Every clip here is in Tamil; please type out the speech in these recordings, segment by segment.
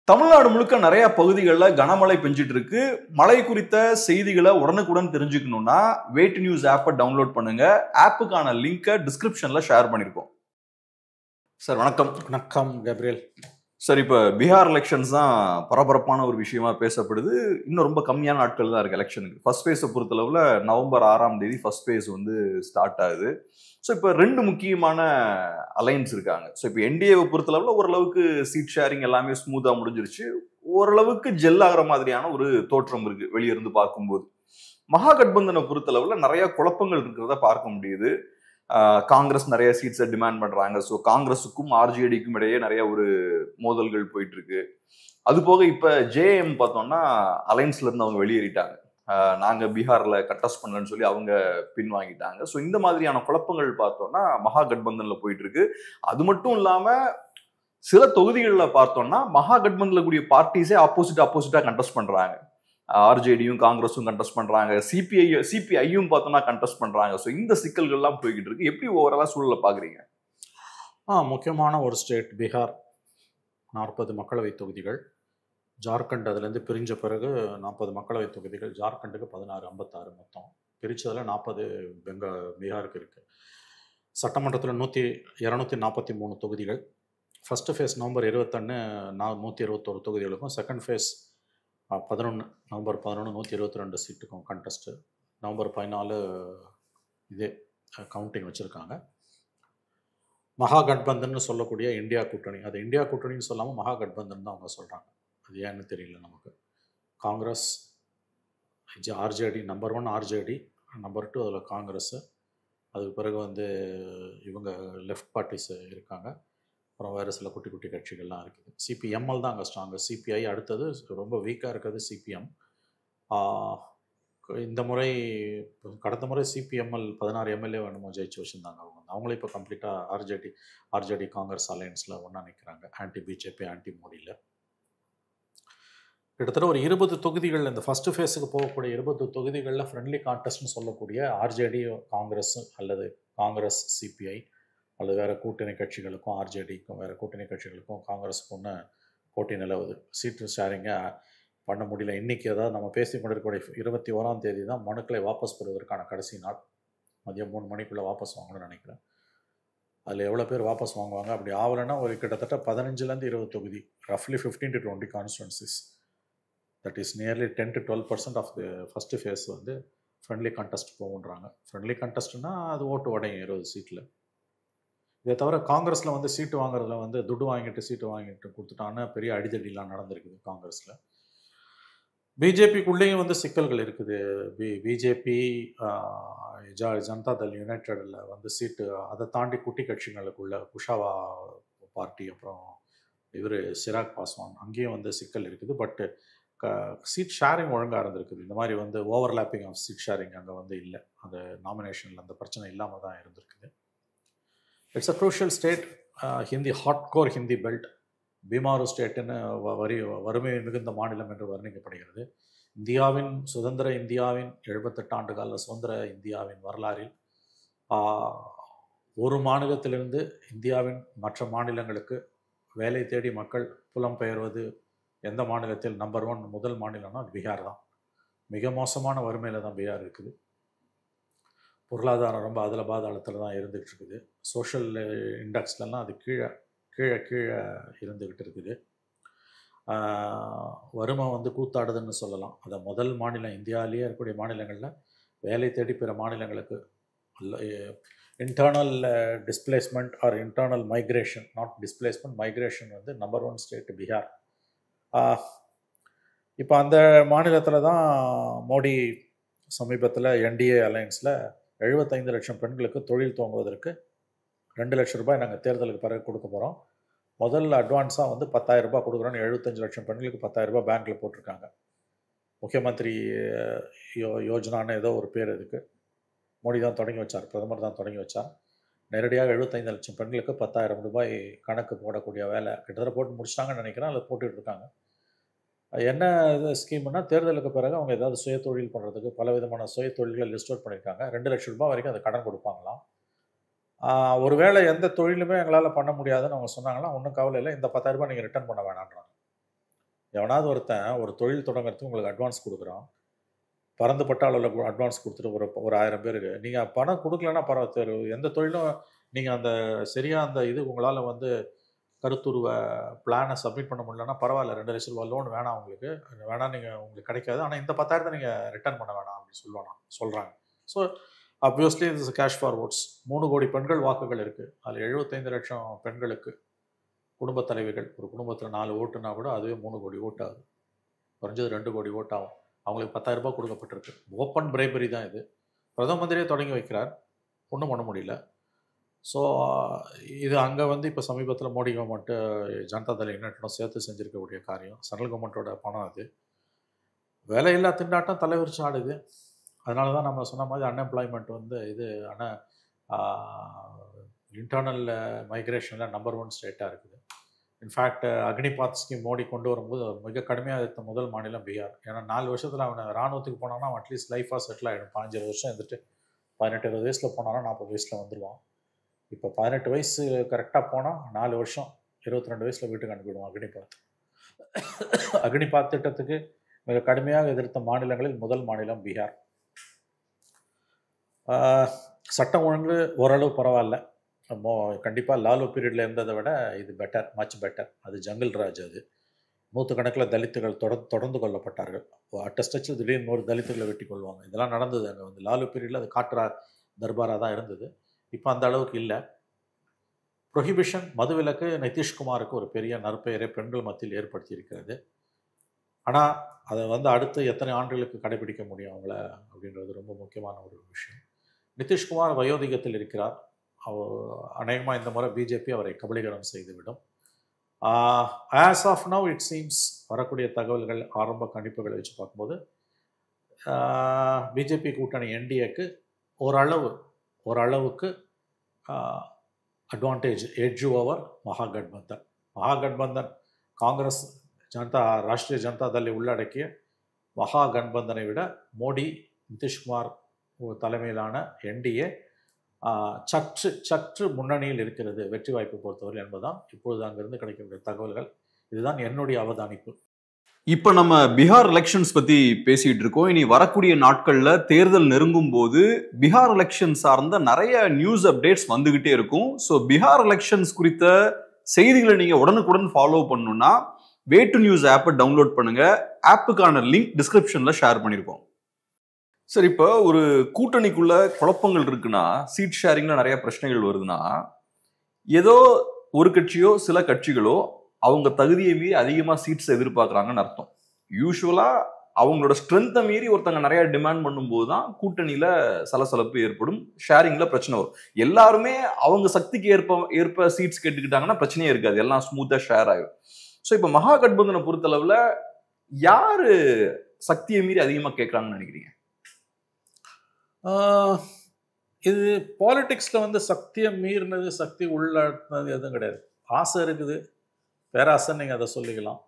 தமிழ்நாடு முழுக்க நிறைய பகுதிகளில் கனமழை பெஞ்சிட்டு இருக்கு. மழை குறித்த செய்திகளை உடனுக்குடன் தெரிஞ்சுக்கணும்னா வெயிட் நியூஸ் ஆப்பை டவுன்லோட் பண்ணுங்க. ஆப்புக்கான லிங்கை டிஸ்கிரிப்ஷன்ல ஷேர் பண்ணிருக்கோம். சார் வணக்கம். வணக்கம் கேப்ரியல். சார், இப்போ பீகார் எலெக்ஷன்ஸ் தான் பரபரப்பான ஒரு விஷயமா பேசப்படுது. இன்னும் ரொம்ப கம்மியான நாட்கள் தான் இருக்கு எலெக்ஷனுக்கு. ஃபர்ஸ்ட் ஃபேஸை பொறுத்தளவுல நவம்பர் 6ஆம் தேதி ஃபர்ஸ்ட் ஃபேஸ் ஸ்டார்ட் ஆகுது. ஸோ இப்போ ரெண்டு முக்கியமான அலைன்ஸ் இருக்காங்க. ஸோ இப்போ என்டிஏவை பொறுத்தளவுல ஓரளவுக்கு சீட் ஷேரிங் எல்லாமே ஸ்மூத்தா முடிஞ்சிருச்சு. ஓரளவுக்கு ஜெல் ஆகிற மாதிரியான ஒரு தோற்றம் இருக்கு வெளியிருந்து பார்க்கும்போது. மகாகட்பந்தனை பொறுத்தளவுல நிறைய குழப்பங்கள் இருக்கிறத பார்க்க முடியுது. காங்கிரஸ் நிறைய சீட்ஸை டிமாண்ட் பண்றாங்க. ஸோ காங்கிரஸுக்கும் ஆர்ஜேடிக்கும் இடையே நிறைய ஒரு மோதல்கள் போயிட்டு இருக்கு. அது போக இப்ப ஜேஎம் பார்த்தோம்னா அலைன்ஸ்ல இருந்து அவங்க வெளியேறிட்டாங்க. நாங்க பீகார்ல கட்டஸ்ட் பண்ணலன்னு சொல்லி அவங்க பின்வாங்கிட்டாங்க. ஸோ இந்த மாதிரியான குழப்பங்கள் பார்த்தோம்னா மகாகட்பந்தன்ல போயிட்டு இருக்கு. அது மட்டும் இல்லாம சில தொகுதிகளில் பார்த்தோம்னா மகாகட்பந்தன்ல கூடிய பார்ட்டிஸே ஆப்போசிட்டா கண்டெஸ்ட் பண்றாங்க. ஆர்ஜேடியும் காங்கிரஸும் கண்டெஸ்ட் பண்றாங்க. சிபிஐயும் பார்த்தோம்னா கண்டெஸ்ட் பண்றாங்க. ஸோ இந்த சிக்கல்கள்லாம் போய்கிட்டு இருக்கு. எப்படி ஓவராலா சூழலை பாக்குறீங்க? முக்கியமான ஒரு ஸ்டேட் பீகார். 40 மக்களவை தொகுதிகள். ஜார்க்கண்ட் அதுலேருந்து பிரிஞ்ச பிறகு 40 மக்களவை தொகுதிகள். ஜார்க்கண்டுக்கு 16, 56 மொத்தம். பிரித்ததில் 40 பீகாருக்கு இருக்குது. சட்டமன்றத்தில் 243 தொகுதிகள். ஃபஸ்ட்டு ஃபேஸ் நவம்பர் 21 121 தொகுதிகளுக்கும், செகண்ட் ஃபேஸ் 11 நவம்பர் 11 122 சீட்டுக்கும் கண்டெஸ்ட்டு. நவம்பர் 14 இதே கவுண்டிங் வச்சுருக்காங்க. மகாகட்பந்தன் சொல்லக்கூடிய இந்தியா கூட்டணி, அது இந்தியா கூட்டணின்னு சொல்லாமல் மகாகட்பந்தன் தான் அவங்க சொல்கிறாங்க. அது ஏன்னு தெரியல நமக்கு. Congress, RJD, number 1 RJD, number 2 அதில் காங்கிரஸ்ஸு, அதுக்கு பிறகு இவங்க லெஃப்ட் பார்ட்டிஸ் இருக்காங்க. அப்புறம் வேறு சில குட்டி குட்டி கட்சிகள்லாம் இருக்குது. சிபிஎம்எல் தான் அங்கே ஸ்ட்ராங்கு. சிபிஐ அடுத்தது, ரொம்ப வீக்காக இருக்கிறது சிபிஎம். இந்த முறை, கடந்த முறை சிபிஎம்எல் 16 எம்எல்ஏ வேணுமோ ஜெயிச்சு வச்சுருந்தாங்க. அவங்களே இப்போ கம்ப்ளீட்டாக ஆர்ஜேடி காங்கிரஸ் அலையன்ஸில் ஒன்றா நிற்கிறாங்க. ஆன்டி பிஜேபி, ஆன்டி மோடியில். கிட்டத்தட்ட ஒரு 20 தொகுதிகள், இந்த ஃபஸ்ட்டு ஃபேஸுக்கு போகக்கூடிய 20 தொகுதிகளில் ஃப்ரெண்ட்லி கான்டெஸ்ட்னு சொல்லக்கூடிய ஆர்ஜேடி காங்கிரஸ் அல்லது காங்கிரஸ் சிபிஐ அல்லது வேறு கூட்டணி கட்சிகளுக்கும், ஆர்ஜேடிக்கும் வேறு கூட்டணி கட்சிகளுக்கும் காங்கிரஸுக்கும் ஒன்று போட்டி நிலவுது. சீட்டு ஷேரிங்கை பண்ண முடியல. இன்றைக்கி அதாவது நம்ம பேசி கொண்டிருக்கக்கூடிய 21ஆம் தேதி தான் மனுக்களை வாபஸ் பெறுவதற்கான கடைசி நாள். மதியம் 3 மணிக்குள்ளே வாபஸ் வாங்கணும்னு நினைக்கிறேன். அதில் எவ்வளோ பேர் வாபஸ் வாங்குவாங்க? அப்படி ஆகலைன்னா ஒரு கிட்டத்தட்ட 15லேருந்து 20 தொகுதி, ரஃப்லி 15 to 20 constituencies, that is nearly 10 to 12% of the first phase friendly contest போகுன்றாங்க. ஃப்ரெண்ட்லி கண்டெஸ்ட்னா அது ஓட்டு உடையும் 20 சீட்டில். இதை தவிர காங்கிரஸில் சீட்டு வாங்குறதுல துட்டு வாங்கிட்டு சீட்டு வாங்கிட்டு கொடுத்துட்டாங்கன்னா பெரிய அடிதடிலாம் நடந்திருக்குது காங்கிரஸில். பிஜேபிக்குள்ளேயும் சிக்கல்கள் இருக்குது. பிஜேபி, ஜனதா தள் யுனைடெடில் சீட்டு, அதை தாண்டி குட்டி கட்சிகளுக்குள்ள குஷாவா பார்ட்டி, அப்புறம் இவர் சிராக் பாஸ்வான், அங்கேயும் சிக்கல் இருக்குது. பட் சீட் ஷேரிங் ஒழுங்காக இருந்திருக்குது. இந்த மாதிரி ஓவர்லேப்பிங் ஆஃப் சீட் ஷேரிங் அங்கே இல்லை. அந்த நாமினேஷனில் அந்த பிரச்சனை இல்லாமல் தான் இருந்திருக்குது. It's a crucial state. Hindi, hardcore Hindi belt. BIMARU ஸ்டேட்டுன்னு வறுமை மிகுந்த மாநிலம் என்று வர்ணிக்கப்படுகிறது. சுதந்திர இந்தியாவின் 78 ஆண்டு கால சுதந்திர இந்தியாவின் வரலாறில் ஒரு மாநிலத்திலிருந்து இந்தியாவின் மற்ற மாநிலங்களுக்கு வேலை தேடி மக்கள் புலம்பெயர்வது எந்த மாநிலத்தில் நம்பர் 1 முதல் மாநிலம்னா அது பீகார் தான். மிக மோசமான வறுமையில் தான் பீகார் இருக்குது. பொருளாதாரம் ரொம்ப அதில் பாதாளத்தில் தான் இருந்துகிட்டு இருக்குது. சோஷியல் இண்டெக்ஸ்லாம் அது கீழே இருந்துக்கிட்டு இருக்குது. வறுமை கூத்தாடுதுன்னு சொல்லலாம். அதை முதல் மாநிலம் இந்தியாவிலேயே இருக்கக்கூடிய மாநிலங்களில் வேலை தேடி பிற மாநிலங்களுக்கு internal displacement R internal migration, not displacement, migration number 1 state Bihar. இப்போ அந்த மாநிலத்தில் தான் மோடி சமீபத்தில் என்டிஏ அலையன்ஸில் 75 லட்சம் பெண்களுக்கு தொழில் துவங்குவதற்கு 2 லட்சம் ரூபாய் நாங்கள் தேர்தலுக்கு பிறகு கொடுக்க போகிறோம். முதல்ல அட்வான்ஸாக 10,000 ரூபாய் கொடுக்குறோன்னு 75 லட்சம் பெண்களுக்கு 10,000 ரூபாய் பேங்க்கில் போட்டிருக்காங்க. முக்கியமந்திரி யோஜனான்னு ஏதோ ஒரு பேர் இதுக்கு. மோடி தான் தொடங்கி வச்சார், பிரதமர் தான் தொடங்கி வச்சார். நேரடியாக 75 லட்சம் பெண்களுக்கு 10,000 ரூபாய் கணக்கு போடக்கூடிய வேலை கிட்டத்தட்ட போட்டு முடிச்சிட்டாங்கன்னு நினைக்கிறேன். அதில் போட்டுட்டு இருக்காங்க. என்ன ஸ்கீம்னா, தேர்தலுக்கு பிறகு அவங்க ஏதாவது சுய தொழில் பண்ணுறதுக்கு பலவிதமான சுய தொழில்களை லிஸ்ட் அவுட் பண்ணியிருக்காங்க. 2 லட்சம் ரூபாய் வரைக்கும் அது கடன் கொடுப்பாங்களாம். ஒருவேளை எந்த தொழிலுமே எங்களால் பண்ண முடியாதுன்னு அவங்க சொன்னாங்கன்னா ஒன்றும் கவலை இல்லை, இந்த 10,000 ரூபாய் நீங்கள் ரிட்டர்ன் பண்ண வேணான்றாங்க. எவனாவது ஒருத்தன் ஒரு தொழில் தொடங்குறதுக்கு உங்களுக்கு அட்வான்ஸ் கொடுக்குறான், பறந்துபட்ட அளவில் அட்வான்ஸ் கொடுத்துட்டு ஒரு 1000 பேருக்கு நீங்கள் பணம் கொடுக்கலன்னா பரவாயில்ல. எந்த தொழிலும் நீங்கள் அந்த சரியாக அந்த இது உங்களால் வந்து கருத்துருவ பிளானை சப்மிட் பண்ண முடியலன்னா பரவாயில்ல, 2 லட்ச ரூபா லோன் வேணாம் உங்களுக்கு, வேணாம், நீங்கள் உங்களுக்கு கிடைக்காது, ஆனால் இந்த 10,000 நீங்கள் ரிட்டர்ன் பண்ண வேணாம் அப்படின்னு சொல்கிறாங்க. ஸோ ஆப்வியஸ்லி இது கேஷ் ஃபார் ஓட்ஸ். 3 கோடி பெண்கள் வாக்குகள் இருக்குது. அதில் 75 லட்சம் பெண்களுக்கு குடும்பத் தலைவிகள். ஒரு குடும்பத்தில் 4 ஓட்டுனா கூட அதுவே 3 கோடி ஓட்டு ஆகுது. குறைஞ்சது 2 கோடி ஓட்டு ஆகும். அவங்களுக்கு 10,000 ரூபாய் கொடுக்கப்பட்டிருக்கு. ஓப்பன் பிரைபரி தான் இது. பிரதம மந்திரியே தொடங்கி வைக்கிறார், ஒன்றும் பண்ண முடியல. ஸோ இது அங்கே வந்து இப்போ சமீபத்தில் மோடி கவர்மெண்ட்டு ஜனதாதள் யுனைடெடும் சேர்த்து செஞ்சுருக்கக்கூடிய காரியம். சென்ட்ரல் கவர்மெண்ட்டோட பணம் அது. வேலையில்லா திண்டாட்டம் தலைவிரிச்சு ஆடுது. அதனால தான் நம்ம சொன்ன மாதிரி அன்எம்ப்ளாய்மெண்ட் வந்து இது ஆனால் இன்டர்னல் மைக்ரேஷனில் நம்பர் 1 ஸ்டேட்டாக இருக்குது. இன்ஃபேக்ட் அக்னிபாத் ஸ்கீம் மோடி கொண்டு வரும்போது மிக கடுமையாக இருந்த முதல் மாநிலம் பீகார். ஏன்னா 4 வருஷத்தில் அவனை இராணுவத்துக்கு போனான்னா அவன் அட்லீஸ்ட் லைஃபாக செட்டில் ஆகிடும். 15 வருஷம் இருந்துட்டு 18-20 வயசில் போனான்னா 40 வயசில் வந்துடுவான். இப்போ 18 வயசு கரெக்டாக போனால் 4 வருஷம் 22 வயசில் வீட்டுக்கு அனுப்பிவிடுவான் அக்னிபாத். அக்னிபாத் திட்டத்துக்கு மிக கடுமையாக எதிர்த்த மாநிலங்களில் முதல் மாநிலம் பீகார். சட்டம் ஒழுங்கு ஓரளவு பரவாயில்ல. கண்டிப்பாக லாலு பீரியடில் இருந்ததை விட இது பெட்டர், மச் பெட்டர். அது ஜங்கிள் ராஜ். அது 100 கணக்கில் தலித்துகள் தொடர்ந்து கொல்லப்பட்டார்கள். அட்டஸ்டச்சில் திடீர்னு ஒரு தலித்துகளை வெட்டி கொள்வாங்க. இதெல்லாம் நடந்தது அங்கே வந்து. லாலு பீரியடில் அது காட்டுறா தர்பாராக தான் இருந்தது. இப்போ அந்த அளவுக்கு இல்லை. ப்ரொஹிபிஷன், மதுவிலக்கு நிதிஷ்குமாருக்கு ஒரு பெரிய நற்பெயரை பெண்கள் மத்தியில் ஏற்படுத்தி இருக்கிறது. ஆனால் அதை வந்து அடுத்து எத்தனை ஆண்டுகளுக்கு கடைபிடிக்க முடியும் அவங்கள அப்படின்றது ரொம்ப முக்கியமான ஒரு விஷயம். நிதிஷ்குமார் வயோதிகத்தில் இருக்கிறார். அவர் அநேகமாக இந்த முறை பிஜேபி அவரை கபலீகரம் செய்துவிடும். As of now it seems, வரக்கூடிய தகவல்கள், ஆரம்ப கணிப்புகளை வச்சு பார்க்கும்போது பிஜேபி கூட்டணி என்டிஏக்கு ஓரளவுக்கு advantage, edge over Mahagathbandhan. Mahagathbandhan Congress, Rashtriya Janata தளை உள்ளடக்கிய மகாகட்பந்தனை விட மோடி, நிதிஷ்குமார் தலைமையிலான என்டிஏ சற்று முன்னணியில் இருக்கிறது வெற்றி வாய்ப்பு பொறுத்தவரை என்பதுதான் இப்பொழுது அங்கிருந்து கிடைக்கக்கூடிய தகவல்கள். இதுதான் என்னுடைய அவதானிப்பு. இப்போ நம்ம பீகார் எலெக்ஷன்ஸ் பற்றி பேசிகிட்டு இருக்கோம். இனி வரக்கூடிய நாட்களில் தேர்தல் நெருங்கும் போது பீகார் எலெக்ஷன் சார்ந்த நிறைய நியூஸ் அப்டேட்ஸ் வந்துக்கிட்டே இருக்கும். ஸோ பீகார் எலெக்ஷன்ஸ் குறித்த செய்திகளை நீங்கள் உடனுக்குடன் ஃபாலோ பண்ணணும்னா வே டு நியூஸ் ஆப்பை டவுன்லோட் பண்ணுங்கள். ஆப்புக்கான லிங்க் டிஸ்கிரிப்ஷனில் ஷேர் பண்ணியிருக்கோம். சரி, இப்போ ஒரு கூட்டணிக்குள்ள குழப்பங்கள் இருக்குன்னா, சீட் ஷேரிங்ல நிறைய பிரச்சனைகள் வருதுன்னா, ஏதோ ஒரு கட்சியோ சில கட்சிகளோ அவங்க தகுதியை மீறி அதிகமாக சீட்ஸ் எதிர்பார்க்குறாங்கன்னு அர்த்தம். யூஸ்வலா அவங்களோட ஸ்ட்ரென்த்தை மீறி ஒருத்தங்க நிறைய டிமாண்ட் பண்ணும்போது தான் கூட்டணியில சலசலப்பு ஏற்படும், ஷேரிங்ல பிரச்சனை வரும். எல்லாருமே அவங்க சக்திக்கு ஏற்ப சீட்ஸ் கேட்டுக்கிட்டாங்கன்னா பிரச்சனையே இருக்காது, எல்லாம் ஸ்மூத்தா ஷேர் ஆகும். ஸோ இப்போ மகாகட்பந்தனை பொறுத்தளவுல யாரு சக்தியை மீறி அதிகமாக கேட்குறாங்கன்னு நினைக்கிறீங்க? இது பாலிடிக்ஸில் வந்து சக்தியை மீறினது, சக்தி உள்ளது எதுவும் கிடையாது. ஆசை இருக்குது, பேராசைன்னு நீங்கள் அதை சொல்லிக்கலாம்.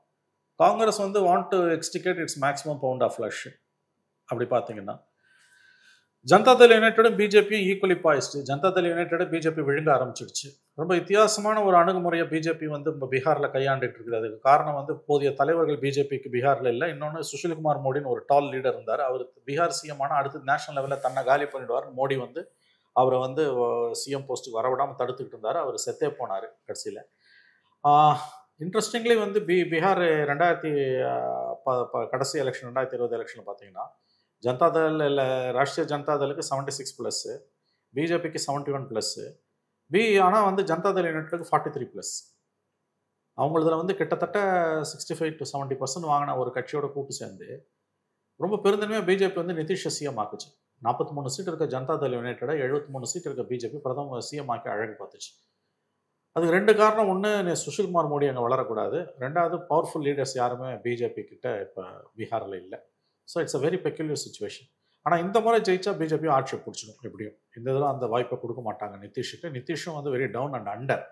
காங்கிரஸ் வந்து want to extricate its maximum pound of flesh. அப்படி பார்த்தீங்கன்னா ஜனதாதள் யுனைடெடும் பிஜேபியும் ஈக்குவலி பாய்ஸ்டு. ஜனதாதள் யுனைடெடை பிஜேபி விழுங்க ஆரம்பிச்சிடுச்சு. ரொம்ப வித்தியாசமான ஒரு அணுகுமுறையை பிஜேபி வந்து இப்போ பீகாரில் கையாண்டுட்டு இருக்குது. அதுக்கு காரணம் வந்து போதிய தலைவர்கள் பிஜேபிக்கு பீகாரில் இல்லை. இன்னொன்று சுஷில்குமார் மோடின்னு ஒரு டால் லீடர் இருந்தார். அவர் பீகார் சிஎம் ஆனால் அடுத்து நேஷனல் லெவலில் தன்னை காலி பண்ணிடுவார். மோடி வந்து அவரை வந்து சிஎம் போஸ்ட்டுக்கு வரவிடாமல் தடுத்துக்கிட்டு இருந்தார். அவர் செத்தே போனார் கடைசியில். இன்ட்ரெஸ்டிங்லி வந்து பீகார் கடைசி எலெக்ஷன் 2020 எலெக்ஷனில் பார்த்தீங்கன்னா ஜனதாதள் இல்லை, ராஷ்ட்ரிய ஜனதாதளுக்கு 76+, பிஜேபிக்கு 71+, ஆனால் வந்து ஜனதாதள் யுனைடெடுக்கு 43+. அவங்களதில் வந்து கிட்டத்தட்ட 65 to 70% வாங்கின ஒரு கட்சியோட கூட்டு சேர்ந்து ரொம்ப பெருந்தன்மையாக பிஜேபி வந்து நிதிஷை சிஎம் ஆக்குச்சு. 43 சீட் இருக்க ஜனதாதள் யுனைடெடை 73 சீட் இருக்க பிஜேபி பிரதம சிஎம் ஆக்கி அழகு பார்த்துச்சு. அதுக்கு 2 காரணம். ஒன்று, சுஷில்குமார் மோடி அங்கே வளரக்கூடாது. 2வது, பவர்ஃபுல் லீடர்ஸ் யாருமே பிஜேபி கிட்ட இப்போ பீகாரில் இல்லை. So it's a very peculiar situation. ஆனால் இந்த முறை ஜெயிச்சா பிஜேபி ஆட்சியை பிடிச்சிடும் எப்படியும். இந்த இதில் அந்த வாய்ப்பை கொடுக்க மாட்டாங்க நிதிஷுக்கு. நிதிஷும் வந்து very down and under.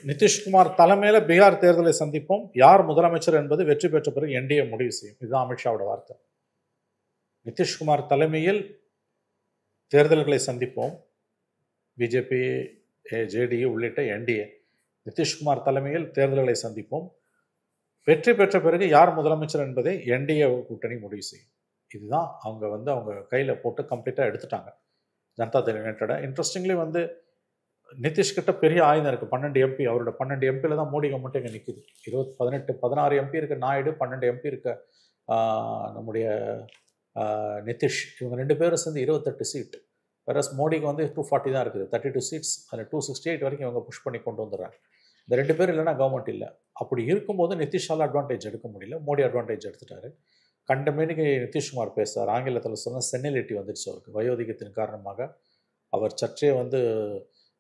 Nitishkumar தலைமையில் பீகார் தேர்தலை சந்திப்போம், யார் முதலமைச்சர் என்பது வெற்றி பெற்ற பிறகு என்டிஏ முடிவு செய்யும். இதுதான் அமித்ஷாவோட வார்த்தை. நிதிஷ்குமார் தலைமையில் தேர்தல்களை சந்திப்போம், பிஜேபி, ஜேடியு உள்ளிட்ட என்டிஏ. நிதிஷ்குமார் தலைமையில் தேர்தல்களை சந்திப்போம், வெற்றி பெற்ற பிறகு யார் முதலமைச்சர் என்பதை என்டிஏ கூட்டணி முடிவு செய்யும். இதுதான் அவங்க அவங்க கையில் போட்டு கம்ப்ளீட்டாக எடுத்துட்டாங்க ஜனதாதள் யுனைடெட். இன்ட்ரெஸ்டிங்லி நிதிஷ்கிட்ட பெரிய ஆயுதம் இருக்குது. 12 எம்பி, அவரோட 12 எம்பியில் தான் மோடி கவர்மெண்ட் இங்கே நிற்குது. 16 எம்பி இருக்க நாயுடு, 12 எம்பி இருக்க நம்முடைய நிதிஷ், இவங்க 2 பேரும் சேர்ந்து 28 சீட். வேற மோடிக்கு 240 தான் இருக்குது, 32 சீட்ஸ். அதில் 268 வரைக்கும் இவங்க புஷ் பண்ணி கொண்டு வந்துடுறாங்க. இந்த 2 பேர் இல்லைன்னா கவர்மெண்ட் இல்லை. அப்படி இருக்கும்போது நிதிஷால் அட்வான்டேஜ் எடுக்க முடியல, மோடி அட்வான்டேஜ் எடுத்துட்டாரு. கண்டமேனிக்கு நிதிஷ்குமார் பேசுகிறார். ஆங்கிலத்தில் சொன்னால் செனிலிட்டி வந்துடுச்சு அவருக்கு. வயோதிகத்தின் காரணமாக அவர் சற்றே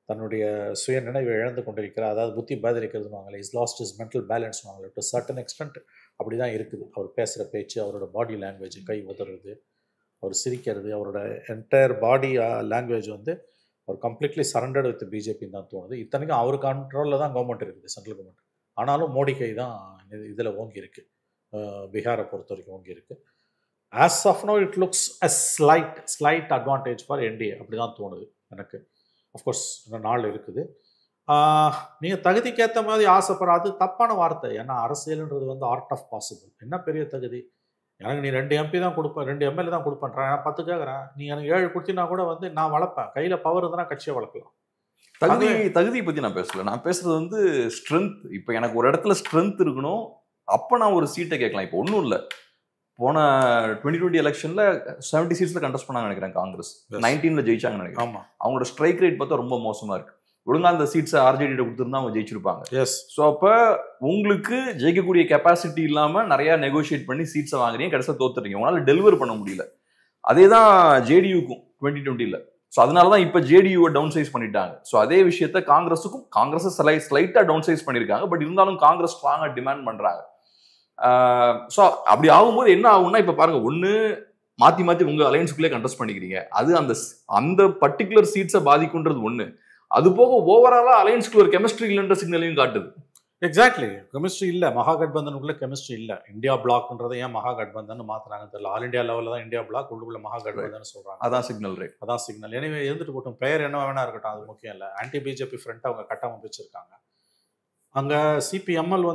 தன்னுடைய சுய நினைவை இழந்து கொண்டிருக்கிறார். அதாவது புத்தி பேதரிக்கிறதுவாங்களே, is lost is mental balance வாங்கல. டு சர்டன் எக்ஸ்டென்ட் அப்படி தான் இருக்குது. அவர் பேசுகிற பேச்சு, அவரோட பாடி லாங்குவேஜ், கை உதறது, அவர் சிரிக்கிறது, அவரோட என்டையர் பாடி லாங்குவேஜ் அவர் கம்ப்ளீட்லி சரண்டர்டு வித் பிஜேபின்னு தான் தோணுது. இத்தனைக்கும் அவர் கண்ட்ரோலில் தான் கவர்மெண்ட் இருக்குது, சென்ட்ரல் கவர்மெண்ட். ஆனாலும் மோடி கை தான் இதில் ஓங்கி இருக்குது, பீகாரை பொறுத்த வரைக்கும் ஓங்கி இருக்குது. As of now it looks a slight advantage for NDA, அப்படி தான் தோணுது எனக்கு. அஃப்கோர்ஸ் இன்னும் நாள் இருக்குது. நீங்கள் தகுதிக்கேற்ற மாதிரி ஆசைப்படுறது தப்பான வார்த்தை. ஏன்னா அரசியல்ன்றது ஆர்ட் ஆஃப் பாசிபிள். என்ன பெரிய தகுதி? எனக்கு நீ 2 எம்பி தான் கொடுப்பேன், 2 எம்எல்ஏ தான் கொடுப்பேன், நான் 10 கேட்குறேன், நீ எனக்கு 7 கொடுத்தினா கூட நான் வளர்ப்பேன். கையில் பவர் இருந்தால் கட்சியை வளர்க்கலாம். தகுதியை பற்றி நான் பேசல. நான் பேசுறது ஸ்ட்ரென்த். இப்போ எனக்கு ஒரு இடத்துல ஸ்ட்ரென்த் இருக்கணும், அப்போ நான் ஒரு சீட்டை கேட்கலாம். இப்போ ஒன்றும் இல்லை, போன 2020 எலெக்ஷன்ல 70 சீட்ஸ்ல கண்டெஸ்ட் பண்ணாங்க நினைக்கிறேன் காங்கிரஸ். 19ல ஜெயிச்சாங்க நினைக்கிறேன். ஆமா, அவங்களோட ஸ்ட்ரைக் ரேட் பார்த்தா ரொம்ப மோசமா இருக்கு. ஒழுங்கா அந்த சீட்ஸை ஆர்ஜேடி கொடுத்துருந்தா அவங்க ஜெயிச்சிருப்பாங்க. எஸ். ஸோ அப்போ உங்களுக்கு ஜெயிக்கக்கூடிய கெப்பாசிட்டி இல்லாம நிறைய நெகோசியேட் பண்ணி சீட்ஸை வாங்குறீங்க, கடைசியாக தோத்துறீங்க, உங்களால டெலிவர் பண்ண முடியல. அதே தான் ஜேடியூக்கும் 2020ல. ஸோ அதனாலதான் இப்ப ஜேடியூவை டவுன் சைஸ் பண்ணிட்டாங்க. ஸோ அதே விஷயத்த காங்கிரஸ் ஸ்லைட்டா டவுன் சைஸ் பண்ணிருக்காங்க. பட் இருந்தாலும் காங்கிரஸ் ஸ்ட்ராங்கா டிமாண்ட் பண்றாங்க. ஸோ அப்படி ஆகும்போது என்ன ஆகும்னா, இப்ப பாருங்க, ஒண்ணு மாத்தி மாத்தி உங்க அலையன்ஸுக்குள்ளே கண்டெஸ்ட் பண்ணிக்கிறீங்க, அது அந்த பர்டிகுலர் சீட்ஸை பாதிக்குன்றது ஒண்ணு. அது போக ஓவராலா அலையன்ஸ்க்குள்ள ஒரு கெமிஸ்ட்ரி இல்லைன்ற சிக்னலையும் காட்டுது. எக்ஸாக்ட்லி, கெமிஸ்ட்ரி இல்லை, மகாகட்பந்தனுக்குள்ள கெமிஸ்ட்ரி இல்லை. இந்தியா பிளாக்ன்றதை ஏன் மகாகட்பந்தன் மாத்தினாங்கன்னு தெரியல. ஆல் இந்தியா லெவலில் தான் இந்தியா பிளாக், உள்ளுக்குள்ள மகாகட்பந்தன் சொல்றாங்க. அதான் சிக்னல், ரைட்? அதான் சிக்னல். எனவே இருந்துட்டு போட்டும், பெயர் என்ன வேணா இருக்கட்டும், அது முக்கியம் இல்லை. ஆன்டி பிஜேபி ஃப்ரண்ட் அவங்க கட்டமைப்பு வச்சிருக்காங்க. அங்க சிபிஎம்எல்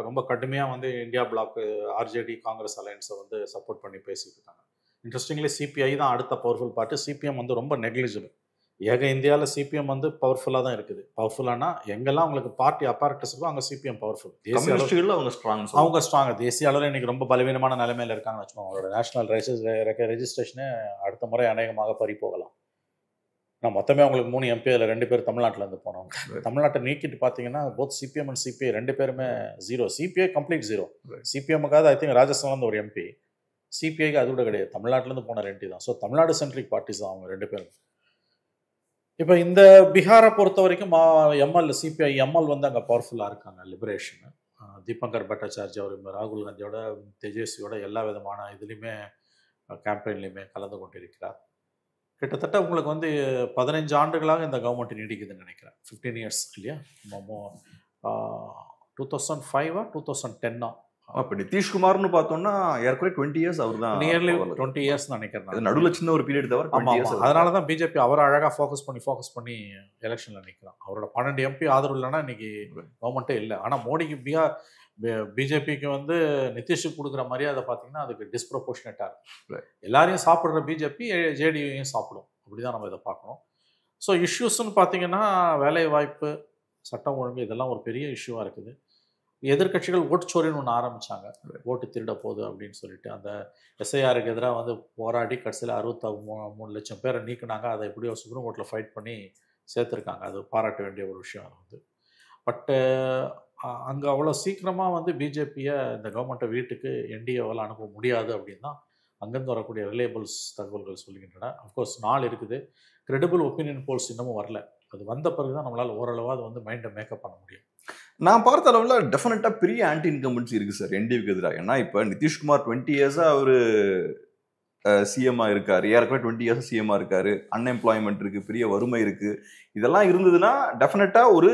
ரொம்ப கடுமையாக இந்தியா பிளாக், ஆர்ஜேடி, காங்கிரஸ் அலையன்ஸை சப்போர்ட் பண்ணி பேசிட்டு இருக்காங்க. இன்ட்ரெஸ்டிங்லி சிபிஐ தான் அடுத்த பவர்ஃபுல் பார்ட்டி. சிபிஎம் ரொம்ப நெக்லிஜிபிள். ஏக இந்தியாவில் சிபிஎம் பவர்ஃபுல்லாக தான் இருக்குது. பவர்ஃபுல்லானா எங்கெல்லாம் உங்களுக்கு பார்ட்டி அப்பாரட்டஸ் இருக்கோ அங்கே சிபிஎம் பவர்ஃபுல். தேசிய அளவில் அவங்க ஸ்ட்ராங். தேசிய அளவில் இன்னைக்கு ரொம்ப பலவீனமான நிலைமையில் இருக்காங்கன்னு வச்சுக்கோங்க. அவங்களோட நேஷனல் ரெஜிஸ்ட்ரேஷனே அடுத்த முறை அநேகமாக பறி போகலாம். நான் மொத்தமே அவங்களுக்கு 3 எம்பி, அதில் 2 பேர் தமிழ்நாட்டிலேருந்து போனவங்க. தமிழ்நாட்டை நீக்கிட்டு பார்த்தீங்கன்னா போத் சிபிஎம் அண்ட் சிபிஐ 2 பேருமே 0. CBI complete 0. சிபிஎம்முக்காவது ஐ திங்க் ராஜஸ்தான்லேருந்து ஒரு எம்பி, சிபிஐக்கு அது கூட கிடையாது, தமிழ்நாட்டிலேருந்து போன 2 தான். ஸோ தமிழ்நாடு சென்ட்ரிக் பார்ட்டிஸ் தான் அவங்க 2 பேரும். இப்போ இந்த பீகாரை பொறுத்த வரைக்கும் சிபிஐ எம்எல் அங்கே பவர்ஃபுல்லாக இருக்காங்க. லிபரேஷன் தீபங்கர் பட்டாச்சார்ஜி அவர் ராகுல் காந்தியோட, தேஜஸ்வியோட எல்லா விதமான இதுலேயுமே கேம்பெயின்லையுமே கலந்து கொண்டிருக்கிறார். கிட்டத்தட்ட உங்களுக்கு 15 ஆண்டுகளாக இந்த கவர்மெண்ட் நீடிக்குதுன்னு நினைக்கிறேன். 15 இயர்ஸ் இல்லையா? 2005 2010 அப்ப நிதிஷ்குமார்னு பார்த்தோம்னா ஏற்கனவே 20 இயர்ஸ் அவர் தான், நியர்லி 20 இயர்ஸ் நினைக்கிறேன். நடுவில் சின்ன ஒரு பீரியட் தவிர 20 இயர்ஸ். அதனால தான் பிஜேபி அவரை அழகாக ஃபோக்கஸ் பண்ணி எலெக்ஷன்ல நிற்கிறான். அவரோட 12 எம்பி ஆதரவு இல்லைன்னா இன்னைக்கு கவர்மெண்ட்டே இல்லை. ஆனால் மோடிக்கு பிஜேபிக்கு நிதிஷுக்கு கொடுக்குற மரியாதை பார்த்தீங்கன்னா அதுக்கு டிஸ்ப்ரொபோர்ஷனேட்டாக இருக்கு. எல்லாரையும் சாப்பிட்ற பிஜேபி ஜேடியூவையும் சாப்பிடும். அப்படிதான் நம்ம இதை பார்க்கணும். ஸோ இஷ்யூஸ்ன்னு பார்த்தீங்கன்னா வேலை வாய்ப்பு, சட்டம் ஒழுங்கு, இதெல்லாம் ஒரு பெரிய இஷ்யூவாக இருக்குது. எதிர்கட்சிகள் ஓட்டுச்சோரின்னு ஒன்று ஆரம்பித்தாங்க, ஓட்டு திருட போகுது அப்படின்னு சொல்லிட்டு. அந்த எஸ்ஐஆருக்கு எதிராக போராடி கடைசியில் 63 லட்சம் பேரை நீக்கினாங்க. அதை எப்படியோ சுப்ரீம் கோர்ட்டில் ஃபைட் பண்ணி சேர்த்துருக்காங்க. அது பாராட்ட வேண்டிய ஒரு விஷயம். பட்டு அங்கே அவ்வளோ சீக்கிரமாக பிஜேபியை இந்த கவர்மெண்ட்டை வீட்டுக்கு என்டிஏவால் அனுப்ப முடியாது அப்படின்னு தான் அங்கேருந்து வரக்கூடிய ரிலேபிள்ஸ் தகவல்கள் சொல்லுகின்றன. அஃப்கோர்ஸ் நாள் இருக்குது. கிரெடிபிள் ஒப்பீனியன் போல்ஸ் இன்னமும் வரல. அது வந்த பிறகு தான் நம்மளால் ஓரளவாக மைண்டை மேக்கப் பண்ண முடியும். நான் பார்த்த அளவில் டெஃபினட்டா பெரிய ஆன்டி இன்கம்பன்சி இருக்கு சார் என்டிஏவுக்கு எதிராக. ஏன்னா இப்போ நிதிஷ்குமார் 20 இயர்ஸா அவரு சிஎம்மா இருக்காரு, ஏற்கனவே 20 இயர்ஸ் சிஎம்மா இருக்காரு, அன்எம்ப்ளாய்மெண்ட் இருக்கு, பெரிய வறுமை இருக்கு. இதெல்லாம் இருந்ததுன்னா டெஃபினட்டா ஒரு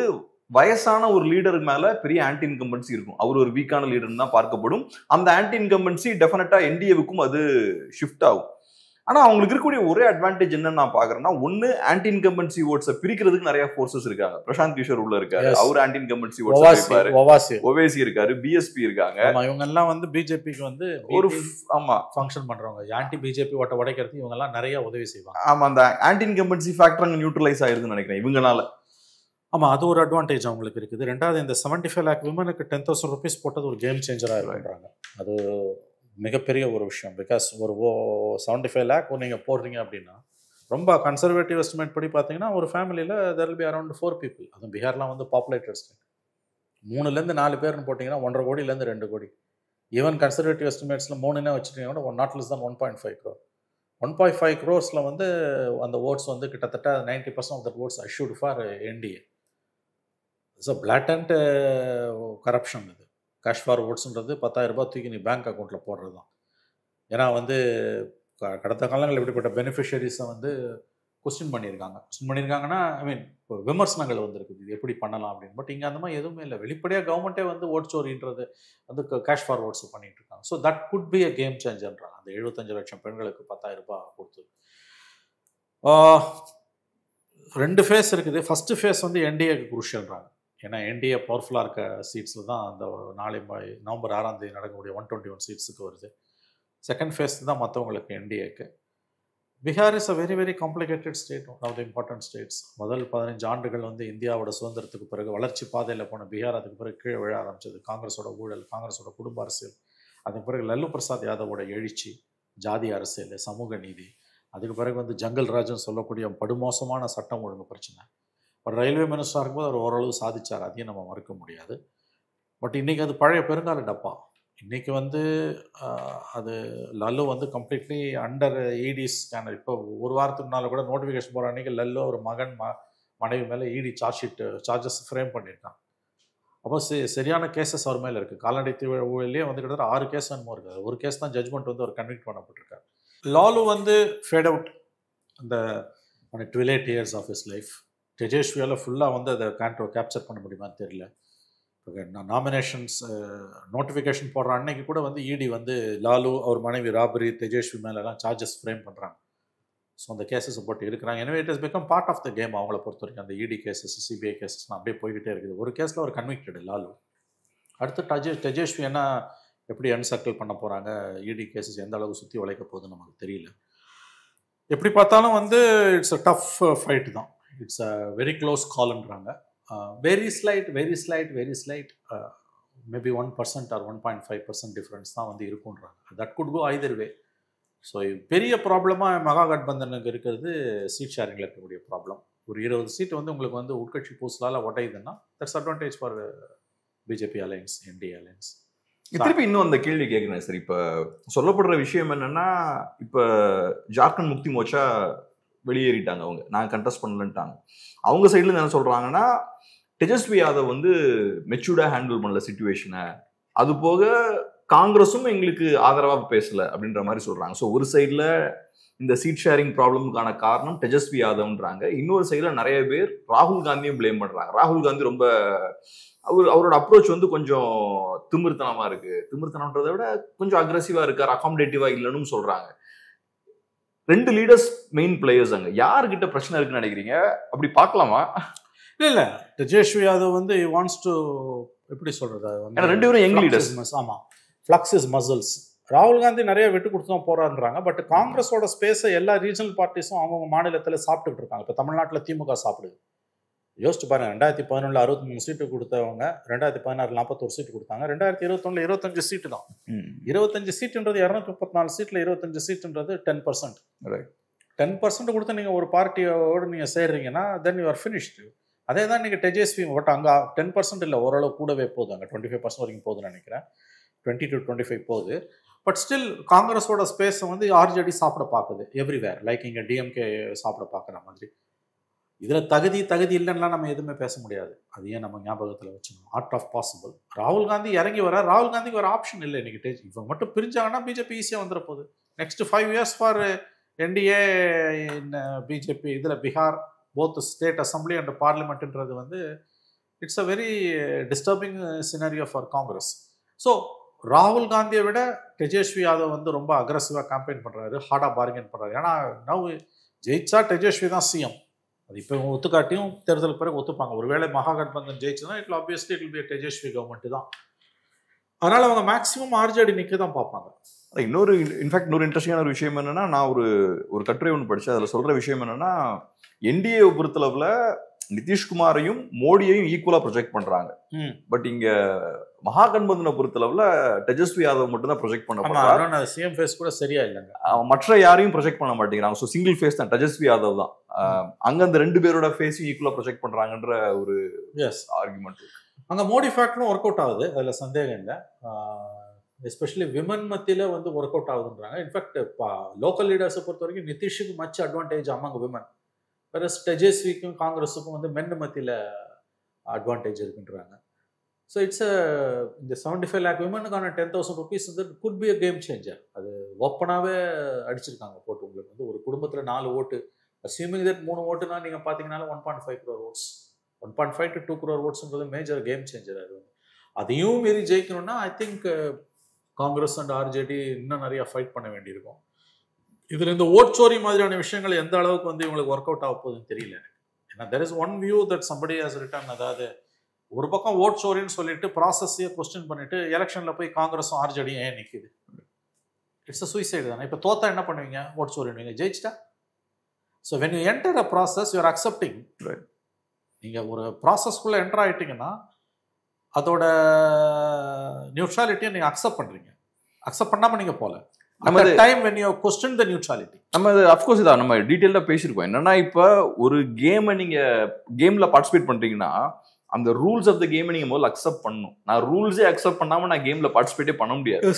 வயசான ஒரு லீடருக்கு மேல பெரிய ஆன்டி இன்கம்பன்சி இருக்கும். அவர் ஒரு வீக்கான லீடர் தான் பார்க்கப்படும். அந்த ஆன்டி இன்கம்பன்சி டெஃபினட்டா என்டிஏவுக்கும் அது ஷிஃப்ட் ஆகும். ஆனா அவங்களுக்கு இருக்கக்கூடிய ஒரே அட்வான்டேஜ் என்னன்னு நான் பாக்குறேன்னா, ஒன்னு ஆன்டி இன்கம்பன்சி ஓட்ஸை பிரிக்கிறதுக்கு நிறைய ஃபோர்ஸஸ் இருக்காங்க. பிரசாந்த் கிஷோர் உள்ள இருக்காரு, அவர் ஆன்டி இன்கம்பன்சி ஓட்ஸ் ஓவைசி இருக்காரு, பிஎஸ்பி இருக்காங்க. இவங்க எல்லாம் வந்து பிஜேபிக்கு வந்து ஒரு ஆமா ஃபங்க்ஷன் பண்றவங்க, ஆன்டி பிஜேபி ஓட்ட உடைக்கிறதுக்கு இவங்க எல்லாம் நிறைய உதவி செய்வாங்க. ஆமா, அந்த ஆன்டி இன்கம்பன்சி ஃபேக்டர் அங்க நியூட்ரலைஸ் ஆயிருதுன்னு நினைக்கிறேன் இவங்கனால. ஆமா, அது ஒரு அட்வான்டேஜ் அவங்களுக்கு இருக்குது. ரெண்டாவது, இந்த 75 lakh விமனுக்கு 10,000 rupees போட்டது ஒரு கேம் சேஞ்சரா இருக்குன்றாங்க. அது மிகப்பெரிய ஒரு விஷயம். பிகாஸ் ஒரு 75 lakh நீங்கள் போடுறீங்க அப்படின்னா, ரொம்ப கன்சர்வேட்டிவ் எஸ்டிமேட் படி பார்த்தீங்கன்னா ஒரு ஃபேமிலியில் there will be around 4 people. அதுவும் பீகார்லாம் வந்து பாப்புலேட்டட் ஸ்டேட். 3லேருந்து 4 பேர்னு போட்டிங்கன்னா 1.5 கோடியிலேருந்து 2 கோடி. ஈவன் கன்சர்வேட்டிவ் எஸ்டிமேட்ஸில் 3 வச்சுட்டீங்கன்னா நாட் லெஸ் தான் 1.5 crore. 1.5 crores வந்து அந்த ஓட்ஸ் வந்து கிட்டத்தட்ட 90% of that votes assured for NDA. So blatant corruption இது. கேஷ் ஃபார் ஓட்ஸுன்றது 10,000 ரூபாய் தூக்கி நீ பேங்க் அக்கௌண்ட்டில் போடுறது தான். ஏன்னா வந்து கடந்த காலங்களில் இப்படிப்பட்ட பெனிஃபிஷரிஸை வந்து கொஸ்டின் பண்ணியிருக்காங்கன்னா ஐ மீன் விமர்சனங்கள் வந்துருக்குது, இது எப்படி பண்ணலாம் அப்படின்னு. பட் இங்கே அந்த மாதிரி எதுவுமே இல்லை. வெளிப்படையாக கவர்மெண்ட்டே வந்து ஓட் சோரின்றது வந்து கேஷ் ஃபார் ஓட்ஸ் பண்ணிட்டு இருக்காங்க. So that could be a game சேஞ்சர்ன்றாங்க. அந்த 75 லட்சம் பெண்களுக்கு 10,000 ரூபாய் கொடுத்து 2 ஃபேஸ் இருக்குது. ஃபஸ்ட்டு ஃபேஸ் வந்து என்டிஏக்கு குரூஷியல்ன்றாங்க. ஏன்னா என்டிஏ பவர்ஃபுல்லாக இருக்க சீட்ஸில் தான் அந்த நாளை நவம்பர் 6ஆம் தேதி நடக்கக்கூடிய 121 சீட்ஸுக்கு வருது. செகண்ட் ஃபேஸ் தான் மற்றவங்களுக்கு என்டிஏக்கு. Bihar is a very very complicated state, one of the important states. முதல் 15 ஆண்டுகள் வந்து இந்தியாவோட சுதந்திரத்துக்கு பிறகு வளர்ச்சி பாதையில் போன பீகார் அதுக்கு பிறகு கீழே விழ ஆரம்பிச்சது. காங்கிரஸோட ஊழல், காங்கிரஸோட குடும்ப அரசியல், அதுக்கு பிறகு லல்லு பிரசாத் யாதவோட எழுச்சி, ஜாதி அரசியல், சமூக நீதி, அதுக்கு பிறகு வந்து ஜங்கல் ராஜ்னு சொல்லக்கூடிய படுமோசமான சட்டம் ஒழுங்கு பிரச்சனை. ஒரு ரயில்வே மினிஸ்டராக இருக்கும்போது அவர் ஓரளவு சாதிச்சார், அதையும் நம்ம மறுக்க முடியாது. பட் இன்றைக்கி அது பழைய பெருங்கால டப்பா. இன்றைக்கி வந்து அது லல்லு வந்து கம்ப்ளீட்லி அண்டர் இடி ஸ்கேனர். இப்போ ஒரு வாரத்துக்கு முன்னால் கூட நோட்டிஃபிகேஷன் போகிற அன்றைக்கி லல்லு ஒரு மகன் மனைவி மேலே இடி சார்ஜஸ் ஃப்ரேம் பண்ணியிருக்காங்க. அப்போ சரியான கேசஸ் அவர் மேலே இருக்குது. கால்நடை ஊழலே வந்து கிட்டத்தட்ட 6 கேஸ் என்னமோ இருக்குது. ஒரு கேஸ் தான் ஜட்ஜ்மெண்ட் வந்து அவர் கன்விக்ட் பண்ணப்பட்டிருக்காரு. லாலு வந்து ஃபேட் அவுட் அந்த ட்விலேட் இயர்ஸ் ஆஃப் ஹிஸ் லைஃப். தேஜஸ்வியால் ஃபுல்லாக வந்து அதை கேப்சர் பண்ண முடியுமான்னு தெரியல. இப்போ நாமினேஷன்ஸ் நோட்டிஃபிகேஷன் போடுற அன்னைக்கு கூட வந்து இடி வந்து லாலு அவர் மனைவி ராபரி தேஜஸ்வி மேலெல்லாம் சார்ஜஸ் ஃப்ரேம் பண்ணுறாங்க. ஸோ அந்த கேசஸை போட்டு இருக்கிறாங்க. எனவே it is become part of the game. அவங்கள பொறுத்த வரைக்கும் அந்த இடி கேசஸ், சிபிஐ கேசஸ்லாம் அப்படியே போய்கிட்டே இருக்குது. ஒரு கேஸில் அவர் கன்விக்டடு லாலு. அடுத்து தேஜஸ்வி என்ன எப்படி அன்சர்க்கிள் பண்ண போகிறாங்க, இடி கேசஸ் எந்த அளவுக்கு சுற்றி உழைக்க போகுதுன்னு நமக்கு தெரியல. எப்படி பார்த்தாலும் வந்து இட்ஸ் அ டஃப் ஃபைட் தான். இட்ஸ் அ வெரி க்ளோஸ் கால்ன்றாங்க. Very slight maybe 1% or 1.5% difference தான் வந்து இருக்குன்றாங்க. That could go either way. So பெரிய ப்ராப்ளமாக மகாகட்பந்தனுக்கு இருக்கிறது சீட் ஷேரிங்கில் இருக்கக்கூடிய ப்ராப்ளம். ஒரு 20 சீட் வந்து உங்களுக்கு வந்து உட்கட்சி பூசலால் உடையுதுன்னா that's advantage for BJP alliance, NDA alliance. திருப்பி இன்னும் அந்த கேள்வி கேட்குறேன் சார். இப்போ சொல்லப்படுற விஷயம் என்னன்னா, இப்போ ஜார்க்கண்ட் முக்தி மோர்ச்சா வெளியேறிட்டாங்க, அவங்க நாங்கள் கண்டெஸ்ட் பண்ணலன்ட்டாங்க. அவங்க சைட்ல என்ன சொல்றாங்கன்னா, தேஜஸ்வி யாதவ் வந்து மெச்சூர்டா ஹேண்டில் பண்ணல சிச்சுவேஷனை, அது போக காங்கிரஸும் எங்களுக்கு ஆதரவாக பேசல அப்படின்ற மாதிரி சொல்றாங்க. ஸோ ஒரு சைட்ல இந்த சீட் ஷேரிங் ப்ராப்ளமுக்கான காரணம் தேஜஸ்வி யாதவ்ன்றாங்க. இன்னொரு சைட்ல நிறைய பேர் ராகுல் காந்தியும் பிளேம் பண்றாங்க. ராகுல் காந்தி ரொம்ப அவரோட அப்ரோச் வந்து கொஞ்சம் திமிர்த்தனமா இருக்கு, திமிர்த்தனம்ன்றதை விட கொஞ்சம் அக்ரெசிவா இருக்காரு, அகாமடேட்டிவா இல்லைன்னு சொல்றாங்க. 2 லீடர்ஸ் மெயின் பிளேயர்ஸ். அங்க யாருக்கிட்ட பிரச்சனை இருக்குன்னு நினைக்கிறீங்க? அப்படி பார்க்கலாமா? இல்லை, தேஜஸ்வி யாதவ் வந்து வாண்ட்ஸ் டு எப்படி சொல்றது, 2 பேரும் யங் லீடர்ஸ். ஆமா, ஃப்ளக்ஸ் இஸ் மசில்ஸ். ராகுல் காந்தி நிறைய விட்டு கொடுத்து தான் போறான்றாங்க. பட் காங்கிரஸோட ஸ்பேஸை எல்லா ரீஜனல் பார்ட்டிஸும் அவங்கவுங்க மாநிலத்தில் சாப்பிட்டுட்டு இருக்காங்க. இப்போ தமிழ்நாட்டில் திமுக சாப்பிடுது. யோசிச்சு பாருங்க, 2011 63 சீட்டு கொடுத்தவங்க 2016 41 சீட்டு கொடுத்தாங்க. 2021 25 சீட்டு தான். 25 சீட்டுன்றது 234 சீட்ல 25 சீட்டுன்றது 10%. 10% கொடுத்து நீங்க ஒரு பார்ட்டியோடு நீங்க சேர்றீங்கன்னா தென் யூ ஆர் ஃபினிஷ்டு. அதே தான் நீங்க தேஜஸ்வி பட் அங்கே 10% இல்லை, ஓரளவு கூடவே போகுது. அங்கே 25% வரைக்கும் போகுதுன்னு நினைக்கிறேன். 20 to 25 போகுது. பட் ஸ்டில் காங்கிரஸோட ஸ்பேஸை வந்து ஆர்ஜேடி சாப்பிட பார்க்குது எவ்ரிவேர். லைக் இங்கே டிஎம்கே சாப்பிட பார்க்குற மாதிரி. இதில் தகுதி இல்லைன்னா நம்ம எதுவுமே பேச முடியாது. அதையே நம்ம ஞாபகத்தில் வச்சுக்கணும். Art of possible. ராகுல் காந்தி இறங்கி வர, ராகுல் காந்திக்கு ஒரு ஆப்ஷன் இல்லை இன்னைக்கு. இவங்க மட்டும் பிரிஞ்சாங்கன்னா பிஜேபி ஈஸியாக வந்துட போகுது. Next 5 years for NDA in BJP. இதில் Bihar both state assembly and பார்லிமெண்ட்ன்றது வந்து it's a very disturbing scenario for Congress. So ராகுல் காந்தியை விட தேஜஸ்வி யாதவ் வந்து ரொம்ப அக்ரஸிவாக கேம்பெயின் பண்ணுறாரு, ஹார்டாக பார்கெயின் பண்ணுறாரு. ஏன்னா நவ் ஜெயிச்சா தேஜஸ்வி தான் சிஎம். அது இப்போ ஒத்துக்காட்டியும் தேர்தலுக்கு பிறகு ஒத்துப்பாங்க. ஒருவேளை மகாகட்பந்தன் ஜெயிச்சுன்னா it obviously it be Tejashwi government தான். அதனால அவங்க மேக்சிமம் ஆர்ஜேடி நிற்க தான் பார்ப்பாங்க. இன்னொரு இன்ட்ரெஸ்டிங்கான ஒரு விஷயம் என்னன்னா, நான் ஒரு கட்டுரை ஒன்று படித்தேன். அதில் சொல்ற விஷயம் என்னன்னா, என்டிஏ பொறுத்தளவுல நிதிஷ்குமாரையும் மோடியையும் ஈக்குவலா ப்ரொஜெக்ட் பண்றாங்க. பட் இங்க மகாகட்பந்தனை பொறுத்தளவுல தேஜஸ்வி யாதவ் மட்டும் தான் ப்ரொஜெக்ட் பண்ண போறாங்க. சிஎம் ஃபேஸ் கூட சரியா இல்லைங்க, மற்ற யாரையும் ப்ரொஜெக்ட் பண்ண மாட்டேங்கிறாங்க. ஸோ சிங்கிள் ஃபேஸ் தான் தேஜஸ்வி யாதவ் தான். அங்க அந்த ரெண்டு பேரோட ஃபேஸையும் ஈக்குவலா ப்ரொஜெக்ட் பண்றாங்கன்ற ஒரு ஆர்குமெண்ட். அங்க மோடி ஃபேக்டரும் ஒர்க் அவுட் ஆகுது, அதுல சந்தேகம் இல்லை. எஸ்பெஷலி விமன் மத்தியில வந்து ஒர்க் அவுட் ஆகுதுன்றாங்க. இன்ஃபேக்ட் லோக்கல் லீடர்ஸை பொறுத்த வரைக்கும் நிதிஷுக்கு மச் அட்வான்டேஜ் அமங் விமன், வேற தேஜஸ்விக்கும் காங்கிரஸுக்கும் வந்து மென் மத்தியில் அட்வான்டேஜ் இருக்குன்றாங்க. ஸோ இட்ஸ் இந்த 75 lakh விமனுக்கான 10,000 rupees வந்து good be a game changer. அது ஓப்பனாகவே அடிச்சிருக்காங்க போட்டு. உங்களுக்கு வந்து ஒரு குடும்பத்தில் 4 ஓட்டு, அஸ்யூமிங் தட் 3 ஓட்டுனா நீங்கள் பார்த்தீங்கன்னாலும் 1.5 crore votes, 1.5 to 2 crore votes major game changer. அது அதையும் மீறி ஜெயிக்கணும்னா I think Congress and RJD இன்னும் நிறைய ஃபைட் பண்ண வேண்டியிருக்கும். இதுல இந்த ஓட்சோரி மாதிரியான விஷயங்கள் எந்த அளவுக்கு வந்து இவங்களுக்கு ஒர்க் அவுட் ஆக போகுதுன்னு தெரியல எனக்கு. ஏன்னா there is one view that somebody has return. அதாவது ஒரு பக்கம் ஓட்சோரின்னு சொல்லிட்டு ப்ராசஸையே கொஸ்டின் பண்ணிட்டு எலெக்ஷன்ல போய் காங்கிரஸும் ஆர்ஜேடியும் ஏன் நிற்குது? இட்ஸ் அ சூசைடு தானே. இப்போ தோத்தா என்ன பண்ணுவீங்க? ஓட்சோரின்னு ஜெயிச்சிட்டா. So when you enter a process you're accepting. நீங்கள் ஒரு ப்ராசஸ்க்குள்ளே என்டர் ஆகிட்டீங்கன்னா அதோட நியூட்ரலிட்டியை நீங்கள் அக்செப்ட் பண்ணுறீங்க. அக்செப்ட் பண்ணாமல் நீங்கள் போகல. நம்ம டீடைல்டா பேசியிருக்கோம். என்னன்னா, இப்ப ஒரு கேம்ல பார்ட்டிசிபேட் பண்றீங்கன்னா அந்த ரூல்ஸ் ஆஃப் த கேம் நீங்க முதல்ல அக்செப்ட் பண்ணணும். நான் ரூல்ஸே அக்செப்ட் பண்ணாம நான் கேம்ல பார்ட்டிசிபேட்டே பண்ண முடியாது.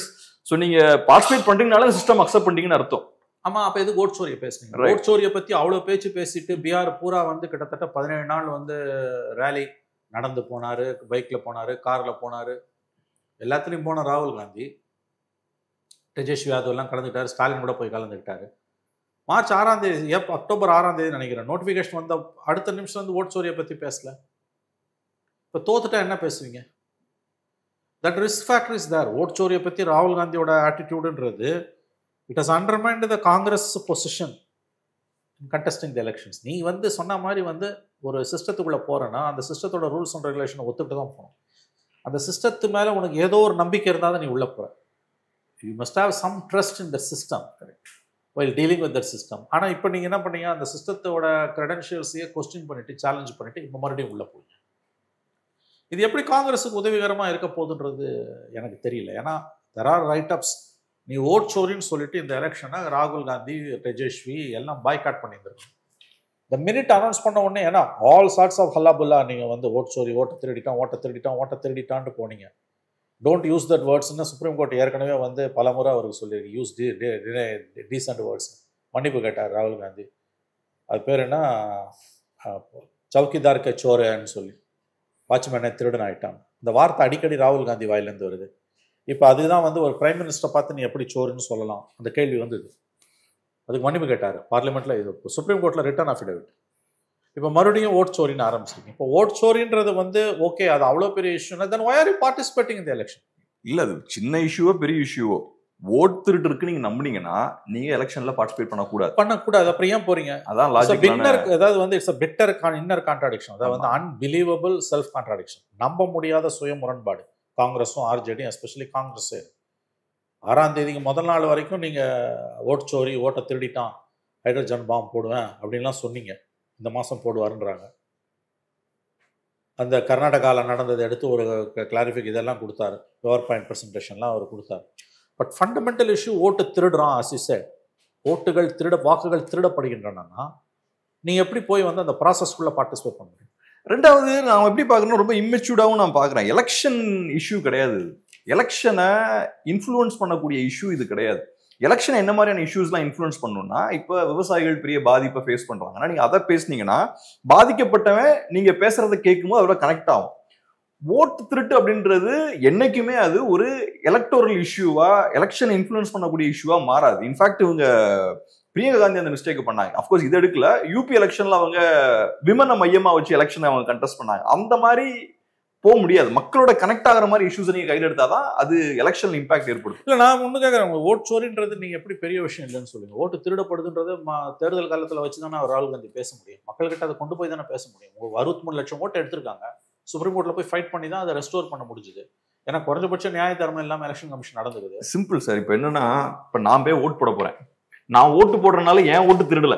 சோ நீங்க பார்ட்டிசிபேட் பண்றீங்கனால சிஸ்டம் அக்செப்ட் பண்றீங்கன்னு அர்த்தம். ஆமா, அப்ப எது கோட்சோரியை பேசுறீங்க? கோட்சோரியை பத்தி அவ்வளவு பேச்சு பேசிட்டு பீகார் பூரா வந்து கிட்டத்தட்ட 17 நாள் வந்து ரேலி நடந்து போனாரு, பைக்ல போனாரு, கார்ல போனாரு, எல்லாத்துலயும் போன ராகுல் காந்தி. தேஜஸ்வி யாதவ் எல்லாம் கலந்துக்கிட்டாரு, ஸ்டாலின் கூட போய் கலந்துக்கிட்டாரு. மார்ச் 6ஆம் தேதி, அக்டோபர் 6ஆம் தேதி நினைக்கிறேன், நோட்டிஃபிகேஷன் வந்த அடுத்த நிமிஷம் வந்து ஓட்சோரியை பற்றி பேசல. இப்போ தோத்துட்டா என்ன பேசுவீங்க? That risk factor is there. ஓட்சோரியை பற்றி ராகுல் காந்தியோட ஆட்டிடியூடுன்றது it has undermined the Congress position in contesting the elections. நீ வந்து சொன்ன மாதிரி வந்து ஒரு சிஸ்டத்துக்குள்ளே போகிறேன்னா அந்த சிஸ்டத்தோட ரூல்ஸ் அண்ட் ரெகுலேஷனை ஒத்துக்கிட்டு தான் போகணும். அந்த சிஸ்டத்து மேலே உனக்கு ஏதோ ஒரு நம்பிக்கை இருந்தால் தான் நீ உள்ளே போகிற. You must have some trust in the system while dealing with that system. ஆனால் இப்போ நீங்கள் என்ன பண்ணீங்க? அந்த சிஸ்டத்தோட க்ரெடென்ஷியல்ஸையே கொஸ்டின் பண்ணிட்டு சேலஞ்ச் பண்ணிட்டு இப்போ மறுபடியும் உள்ளே போய் இது எப்படி காங்கிரஸுக்கு உதவிகரமாக இருக்க போகுதுன்றது எனக்கு தெரியல. ஏன்னா தெர் ஆர் ரைட் அப்ஸ். நீ ஓட் சோரின்னு சொல்லிட்டு இந்த எலெக்ஷனை ராகுல் காந்தி, தேஜஸ்வி எல்லாம் பாய்காட் பண்ணியிருந்திருக்கோம். இந்த மினிட் அனௌன்ஸ் பண்ண உடனே ஏன்னா ஆல் சார்ட்ஸ் ஆஃப் ஹல்லாபுல்லா நீங்கள் வந்து ஓட் சோரி, ஓட்டை திருடிட்டான்ட்டு போனீங்க. டோன்ட் யூஸ் தட் வேர்ட்ஸ்ன்னு சுப்ரீம் கோர்ட் ஏற்கனவே வந்து பல முறை அவருக்கு சொல்லியிருக்கு. Use decent words. மன்னிப்பு கேட்டார் ராகுல் காந்தி. அது பேர் என்ன, சவுக்கிதார் கே சோரன்னு சொல்லி, வாட்ச்மேனை திருடன் ஆகிட்டான். இந்த வார்த்தை அடிக்கடி ராகுல் காந்தி வாயிலேருந்து வருது. இப்போ அதுதான் வந்து ஒரு பிரைம் மினிஸ்டரை பார்த்து நீ எப்படி சோறுன்னு சொல்லலாம், அந்த கேள்வி வந்தது. அதுக்கு மன்னிப்பு கேட்டார் பார்லிமெண்ட்டில். இது சுப்ரீம் கோர்ட்டில் ரிட்டர்ன் அஃபிடவிட். இப்போ மறுபடியும் ஓட் சோரின்னு ஆரம்பிச்சிருக்கீங்க. இப்போ ஓட் சோரின்றது வந்து ஓகே, அது அவ்வளோ பெரிய இஷ்யூனா தென் why are you participating in the election? இல்லை, அது சின்ன இஷ்யூவோ பெரிய இஷ்யூவோ ஓட் திருட்டு இருக்கு நீங்க நம்புனீங்கன்னா நீங்க எலெக்ஷன்ல பார்ட்டிசிபேட் பண்ணக்கூடாது. அப்புறம் ஏன் போறீங்க? அதான் லாஜிக். அதாவது வந்து it's a bitter inner contradiction. அதாவது வந்து unbelievable self contradiction. நம்ப முடியாத சுய முரண்பாடு. காங்கிரஸும் ஆர்ஜேடியும், எஸ்பெஷலி காங்கிரஸ் 6ஆம் தேதிக்கு முதல் நாள் வரைக்கும் நீங்க ஓட் சோரி, ஓட்டை திருடிட்டான், ஹைட்ரஜன் பாம்பு போடுவேன் அப்படின்லாம் சொன்னீங்க. இந்த மாதம் போடுவாருன்றாங்க. அந்த கர்நாடகாவில் நடந்ததை எடுத்து ஒரு கிளாரிஃபிக் இதெல்லாம் கொடுத்தாரு, பவர் பாயிண்ட் ப்ரெசன்டேஷன்லாம் அவர் கொடுத்தாரு. பட் ஃபண்டமெண்டல் இஷ்யூ ஓட்டு திருடுறான். அசிசட் ஓட்டுகள் வாக்குகள் திருடப்படுகின்றன. நீ எப்படி போய் வந்து அந்த ப்ராசஸ்க்குள்ளே பார்ட்டிசிபேட் பண்ண முடியும்? ரெண்டாவது, நான் எப்படி பார்க்கணும், ரொம்ப இம்மெச்சூர்டாகவும் நான் பார்க்குறேன். எலெக்ஷன் இஷ்யூ கிடையாது, எலெக்ஷனை இன்ஃப்ளூயன்ஸ் பண்ணக்கூடிய இஷ்யூ இது கிடையாது. எலெக்ஷன் என்ன மாதிரியான இஷ்யூஸ்லாம் இன்ஃப்ளூயன்ஸ் பண்ணணும்னா, இப்போ விவசாயிகள் பெரிய பாதிப்பை ஃபேஸ் பண்ணுறாங்கன்னா நீங்கள் அதை பேசுனீங்கன்னா பாதிக்கப்பட்டவன் நீங்கள் பேசுறதை கேட்கும்போது அதோட கனெக்ட் ஆகும். ஓட்டு திருட்டு அப்படின்றது என்னைக்குமே அது ஒரு எலக்டோரல் இஷ்யூவா, எலெக்ஷனை இன்ஃப்ளூயன்ஸ் பண்ணக்கூடிய இஷ்யூவா மாறாது. இன்ஃபேக்ட் இவங்க பிரியங்கா காந்தி அந்த மிஸ்டேக் பண்ணாங்க. அஃப்கோர்ஸ் இது எடுக்கல. யூபி எலெக்ஷன்ல அவங்க விமனை மையமா வச்சு எலெக்ஷனை அவங்க கண்டெஸ்ட் பண்ணாங்க. அந்த மாதிரி போக முடியாது. மக்களோட கனெக்ட் ஆகிற மாதிரி இஷ்யூஸ் நீங்க கையில் எடுத்தாதான் அது எலெக்ஷன் இம்பாக்ட் ஏற்படும். இல்லை, நான் ஒன்று கேட்குறேன், ஓட் சோரின்றது நீங்க எப்படி பெரிய விஷயம் இல்லைன்னு சொல்லுங்க. ஓட்டு திருடப்படுதுன்றது தேர்தல் காலத்தில் வச்சு தானே ராகுல் காந்தி பேச முடியும். மக்கள்கிட்ட அதை கொண்டு போய் தானே பேச முடியும். 63 லட்சம் ஓட்டு எடுத்திருக்காங்க. சுப்ரீம் கோர்ட்ல போய் ஃபைட் பண்ணி தான் அதை ரெஸ்டோர் பண்ண முடிஞ்சுது. ஏன்னா குறைஞ்சபட்ச நியாய தர்மம் இல்லாமல் எலெக்ஷன் கமிஷன் நடந்துக்குது. Simple sir. இப்போ என்னன்னா, இப்போ நான் போய் ஓட்டு போட போறேன். நான் ஓட்டு போடுறதுனால என் ஓட்டு திருடல,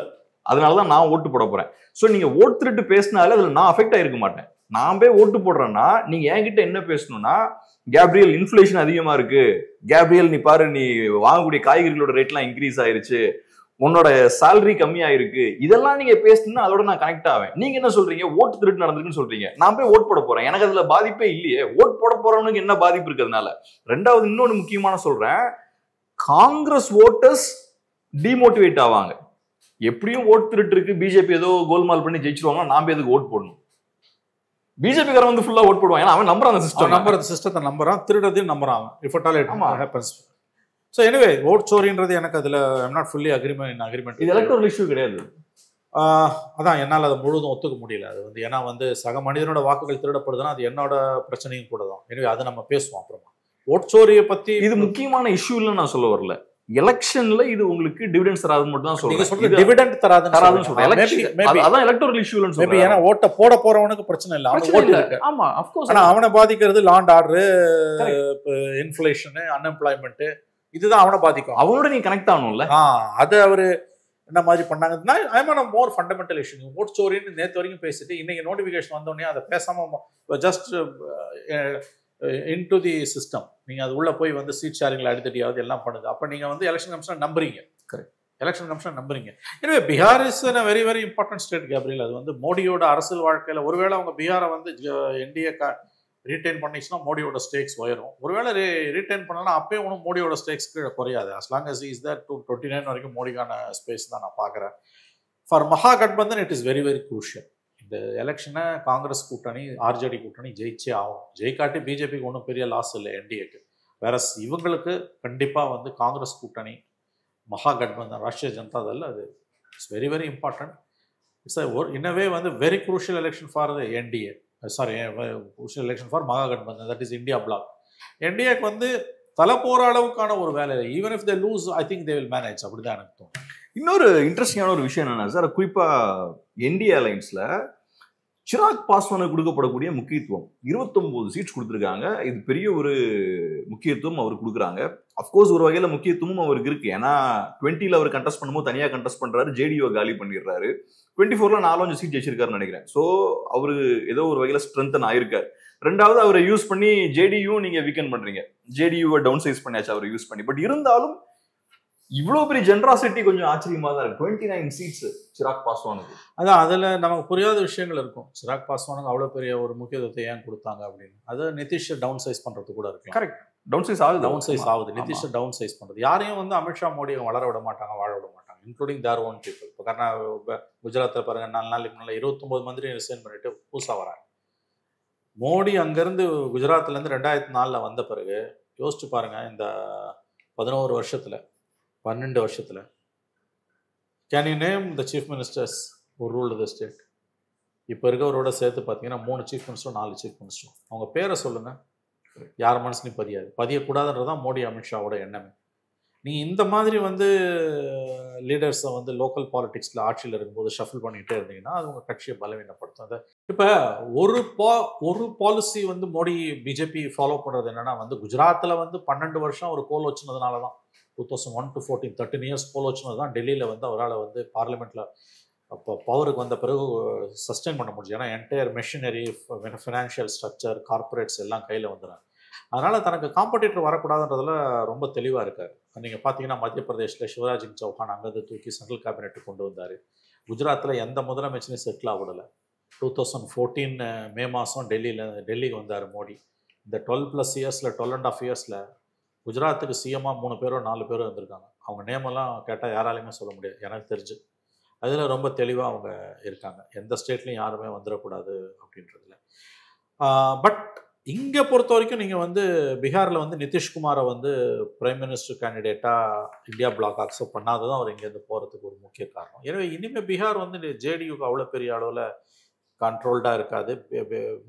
அதனாலதான் நான் ஓட்டு போட போறேன். ஸோ நீங்க ஓட்டு திருட்டு பேசினால அதுல நான் அஃபெக்ட் ஆயிருக்க மாட்டேன். நான் போய் ஓட்டு போடுறேன்னா நீங்க என்கிட்ட என்ன பேசணும்னா, கேப்ரியல் இன்ஃப்ளேஷன் அதிகமா இருக்கு, கேப்ரியல் நீ பாரு, நீ வாங்கக்கூடிய காய்கறிகளோட ரேட்லாம் இன்க்ரீஸ் ஆயிருச்சு, உன்னோட சேலரி கம்மியாயிருக்கு, இதெல்லாம் நீங்க பேசணும்னா அதோட நான் கனெக்ட் ஆவேன். நீங்க என்ன சொல்றீங்க, ஓட்டு திருட்டு நடந்திருக்குன்னு சொல்றீங்க. நான் போய் ஓட்டு போட போறேன், எனக்கு அதுல பாதிப்பே இல்லையே. ஓட்டு போட போறவனுக்கு என்ன பாதிப்பு இருக்கிறதுனால? ரெண்டாவது இன்னொன்னு முக்கியமான சொல்றேன், காங்கிரஸ் ஓட்டர்ஸ் டிமோட்டிவேட் ஆவாங்க. எப்படியும் ஓட்டு திருட்டு இருக்கு, பிஜேபி ஏதோ கோல்மால் பண்ணி ஜெயிச்சிருவாங்கன்னா நாம எதுக்கு ஓட்டு போடணும்? பிஜேபி காரன் வந்து ஃபுல்லா ஓட் போடுவான். ஏன்னா அவன் நம்புறான், அந்த சிஸ்டம் நம்புற சிஸ்டத்தை நம்புறான், திருடதையும் நம்புறான். If at all it happens. So anyway, vote சோரின்றது எனக்கு அதில் ஐம் நாட் ஃபுல்லி அக்ரிமெண்ட். இது எலக்டோரல் இஷ்யூ கிடையாது. அதான் என்னால் அதை முழுதும் ஒத்துக்க முடியல. அது வந்து ஏன்னா வந்து சக மனிதனோட வாக்குகள் திருடப்படுதுன்னா அது என்னோட பிரச்சனையும் கூட தான். எனவே அதை நம்ம பேசுவோம் அப்புறமா. ஓட் சோரியை பத்தி இது முக்கியமான இஷ்யூ இல்ல நான் சொல்ல வரல. எலெக்ஷன்ல இது உங்களுக்கு டிவிடெண்ட்ஸ் தராது மட்டும் தான் சொல்றேன். நீங்க சொல்றது டிவிடெண்ட் தராதுன்னு சொல்றேன். அதான் எலக்டோரல் இஷ்யூன்னு சொல்றேன். ஏன்னா ஓட்ட போட போறவனுக்கு பிரச்சனை இல்ல, அவனுக்கு ஓட்டு இருக்கு. ஆமா, ஆஃப் கோர்ஸ். ஆனா அவனை பாதிக்கிறது லாண்ட் ஆர்டர், இன்ஃப்ளேஷன், அன்எம்ப்ளாய்மெண்ட், இதுதான் அவனை பாதிக்கும். அவனோட நீ கனெக்ட் ஆகணும்ல. அது அவரு என்ன மாதிரி பண்ணாங்கன்னா ஐ மோர் ஃபண்டமெண்டல் இஷ்யூ. ஓட் ஸ்டோரின்னு நேற்று வரைக்கும் பேசிட்டு இன்னைக்கு நோட்டிஃபிகேஷன் வந்தோடனே அதை பேசாம ஜஸ்ட் இன்டு தி சிஸ்டம். நீங்க அது உள்ள போய் வந்து சீட் ஷேரிங்ல அடித்தடியாவது எல்லாம் பண்ணுது. அப்ப நீங்க வந்து எலெக்ஷன் கமிஷனை நம்புறீங்க. கரெக்ட், எலெக்ஷன் கமிஷன் நம்புறீங்க. எனவே Bihar is very very important state Gabriel. அது வந்து மோடியோட அரசியல் வாழ்க்கையில ஒருவேளை அவங்க பீகாரை வந்து என்டிஏ ரீட்டைன் பண்ணிச்சுன்னா மோடியோட ஸ்டேக்ஸ் உயரும். ஒருவேளை ரீட்டைன் பண்ணலாம் அப்பயும் ஒன்றும் மோடியோட ஸ்டேக்ஸ் கீழே குறையாது. As long as is there 29 வரைக்கும் மோடிக்கான ஸ்பேஸ் தான் நான் பார்க்குறேன். For Mahagathbandhan it is very very crucial. இந்த எலெக்ஷனை காங்கிரஸ் கூட்டணி, ஆர்ஜேடி கூட்டணி ஜெயிச்சே ஆகும். ஜெயிக்காட்டி பிஜேபிக்கு ஒன்றும் பெரிய லாஸ் இல்லை, என்டிஏக்கு. வேற இவங்களுக்கு கண்டிப்பாக வந்து காங்கிரஸ் கூட்டணி, மகாகட்பந்தன், ராஷ்ட்ரிய ஜனதா தள், அது it's very very important. It's in a way வந்து very crucial election for the NDA, sorry crucial election for Mahagathbandhan, that is India bloc. என்டிஏக்கு வந்து தலை போகிற அளவுக்கான ஒரு வேலை. Even if they lose, I think they will manage. அப்படிதான் எனக்கு தோணும். இன்னொரு இன்ட்ரெஸ்டிங்கான ஒரு விஷயம் என்னன்னா சார், குறிப்பா என்டிஏ அலைன்ஸ்ல சிராக் பாஸ்வானுக்கு கொடுக்கப்படக்கூடிய முக்கியத்துவம், 29 சீட்ஸ் கொடுத்துருக்காங்க. இது பெரிய ஒரு முக்கியத்துவம் அவர் கொடுக்குறாங்க. அப்கோர்ஸ் ஒரு வகையில முக்கியத்துவமும் அவருக்கு இருக்கு. ஏன்னா 20ல அவர் கண்டெஸ்ட் பண்ணும்போது தனியாக கண்டெஸ்ட் பண்றாரு, ஜேடிஓ காலி பண்ணிடுறாரு. 24ல 4-5 சீட் ஜெயிச்சிருக்காருன்னு நினைக்கிறேன். ஸோ அவரு ஏதோ ஒரு வகையில ஸ்ட்ரென்தன் ஆயிருக்காரு. ரெண்டாவது அவரை யூஸ் பண்ணி ஜேடியூ நீங்க வீக்கன் பண்றீங்க, ஜேடியூவை டவுன் சைஸ் பண்ணியாச்சு அவரை யூஸ் பண்ணி. பட் இருந்தாலும் இவ்வளவு பெரிய ஜெனராசிட்டி கொஞ்சம் ஆச்சரியமா தான் இருக்கு. 29 சீட்ஸ் சிராக் பாஸ்வானுக்கு. அதான் அதுல நமக்கு புரியாத விஷயங்கள் இருக்கும். சிராக் பாஸ்வானுக்கு அவ்வளவு பெரிய ஒரு முக்கியத்துவத்தை ஏன் கொடுத்தாங்க அப்படின்னு. அது நிதிஷ் டவுன் சைஸ் பண்றது கூட இருக்கு. கரெக்ட், டவுன் சைஸ் ஆகுது. நிதிஷ் டவுன் சைஸ் பண்றது. யாரையும் வந்து அமித்ஷா மோடியை வளர விட மாட்டாங்க, வாழ விட மாட்டாங்க, இன்க்ளூடிங் தேர் ஓன் பீப்புள். இப்போ குஜராத்தில் பாருங்க, 4 நாளைக்கு முன்னால 29 மந்திரி ரிசைன் பண்ணிட்டு புதுசா வராங்க. மோடி அங்கிருந்து குஜராத்ல இருந்து 2004 வந்த பிறகு யோசிச்சு பாருங்க, இந்த 11 வருஷத்துல 12 வருஷத்துல can you name the chief ministers who rule the state? இப்போ இருக்கவரோட சேர்த்து பார்த்தீங்கன்னா 3 சீஃப் மினிஸ்டரும் 4 சீஃப் மினிஸ்டரும். அவங்க பேரை சொல்லுங்க, யார் மனசுலையும் பதியக்கூடாதுன்றதான் மோடி அமித்ஷாவோட எண்ணமே. நீங்கள் இந்த மாதிரி வந்து லீடர்ஸை வந்து லோக்கல் பாலிடிக்ஸில் ஆட்சியில் இருக்கும்போது ஷஃபில் பண்ணிகிட்டே இருந்தீங்கன்னா அது உங்கள் கட்சியை பலவீனப்படுத்தும். அதை இப்போ ஒரு பாலிசி வந்து மோடி பிஜேபி ஃபாலோ பண்ணுறது என்னென்னா வந்து குஜராத்தில் வந்து 12 வருஷம் ஒரு கோல் வச்சுனதுனால தான் 2001 to 14 13 இயர்ஸ் போல் வச்சுனது தான் டெல்லியில் வந்து அவரால் வந்து பார்லிமெண்ட்டில் அப்போ பவருக்கு வந்த பிறகு சஸ்டெயின் பண்ண முடியும். ஏன்னா entire machinery, financial structure, corporates எல்லாம் கையில் வந்துடுறாங்க. அதனால் தனக்கு காம்படிட்டர் வரக்கூடாதுன்றதுல ரொம்ப தெளிவாக இருக்கார். நீங்கள் பார்த்தீங்கன்னா மத்திய பிரதேஷில் சிவராஜ் சிங் சௌஹான் அங்கேருந்து தூக்கி சென்ட்ரல் கேபினெட்டுக்கு கொண்டு வந்தார். குஜராத்தில் எந்த முதலமைச்சரையும் செட்டில் ஆகவிடலை. 2014 மே மாதம் டெல்லிக்கு வந்தார் மோடி. இந்த 12+ இயர்ஸில் 12.5 இயர்ஸில் குஜராத்துக்கு சிஎம்மாக 3 பேரோ 4 பேரோ வந்திருக்காங்க. அவங்க நேமெல்லாம் கேட்டால் யாராலையுமே சொல்ல முடியாது எனக்கு தெரிஞ்சு. அதில் ரொம்ப தெளிவாக அவங்க இருக்காங்க, எந்த ஸ்டேட்லையும் யாருமே வந்துடக்கூடாது அப்படின்றதுல. பட் இங்கே பொறுத்த வரைக்கும் நீங்கள் வந்து பீகாரில் வந்து நிதிஷ்குமாரை வந்து பிரைம் மினிஸ்டர் கேண்டிடேட்டாக இந்தியா பிளாக் அக்செப்ட் பண்ணாததான் அவர் இங்கேருந்து போகிறதுக்கு ஒரு முக்கிய காரணம். எனவே இனிமேல் பீகார் வந்து ஜேடியூக்கு அவ்வளோ பெரிய அளவில் கண்ட்ரோல்டாக இருக்காது.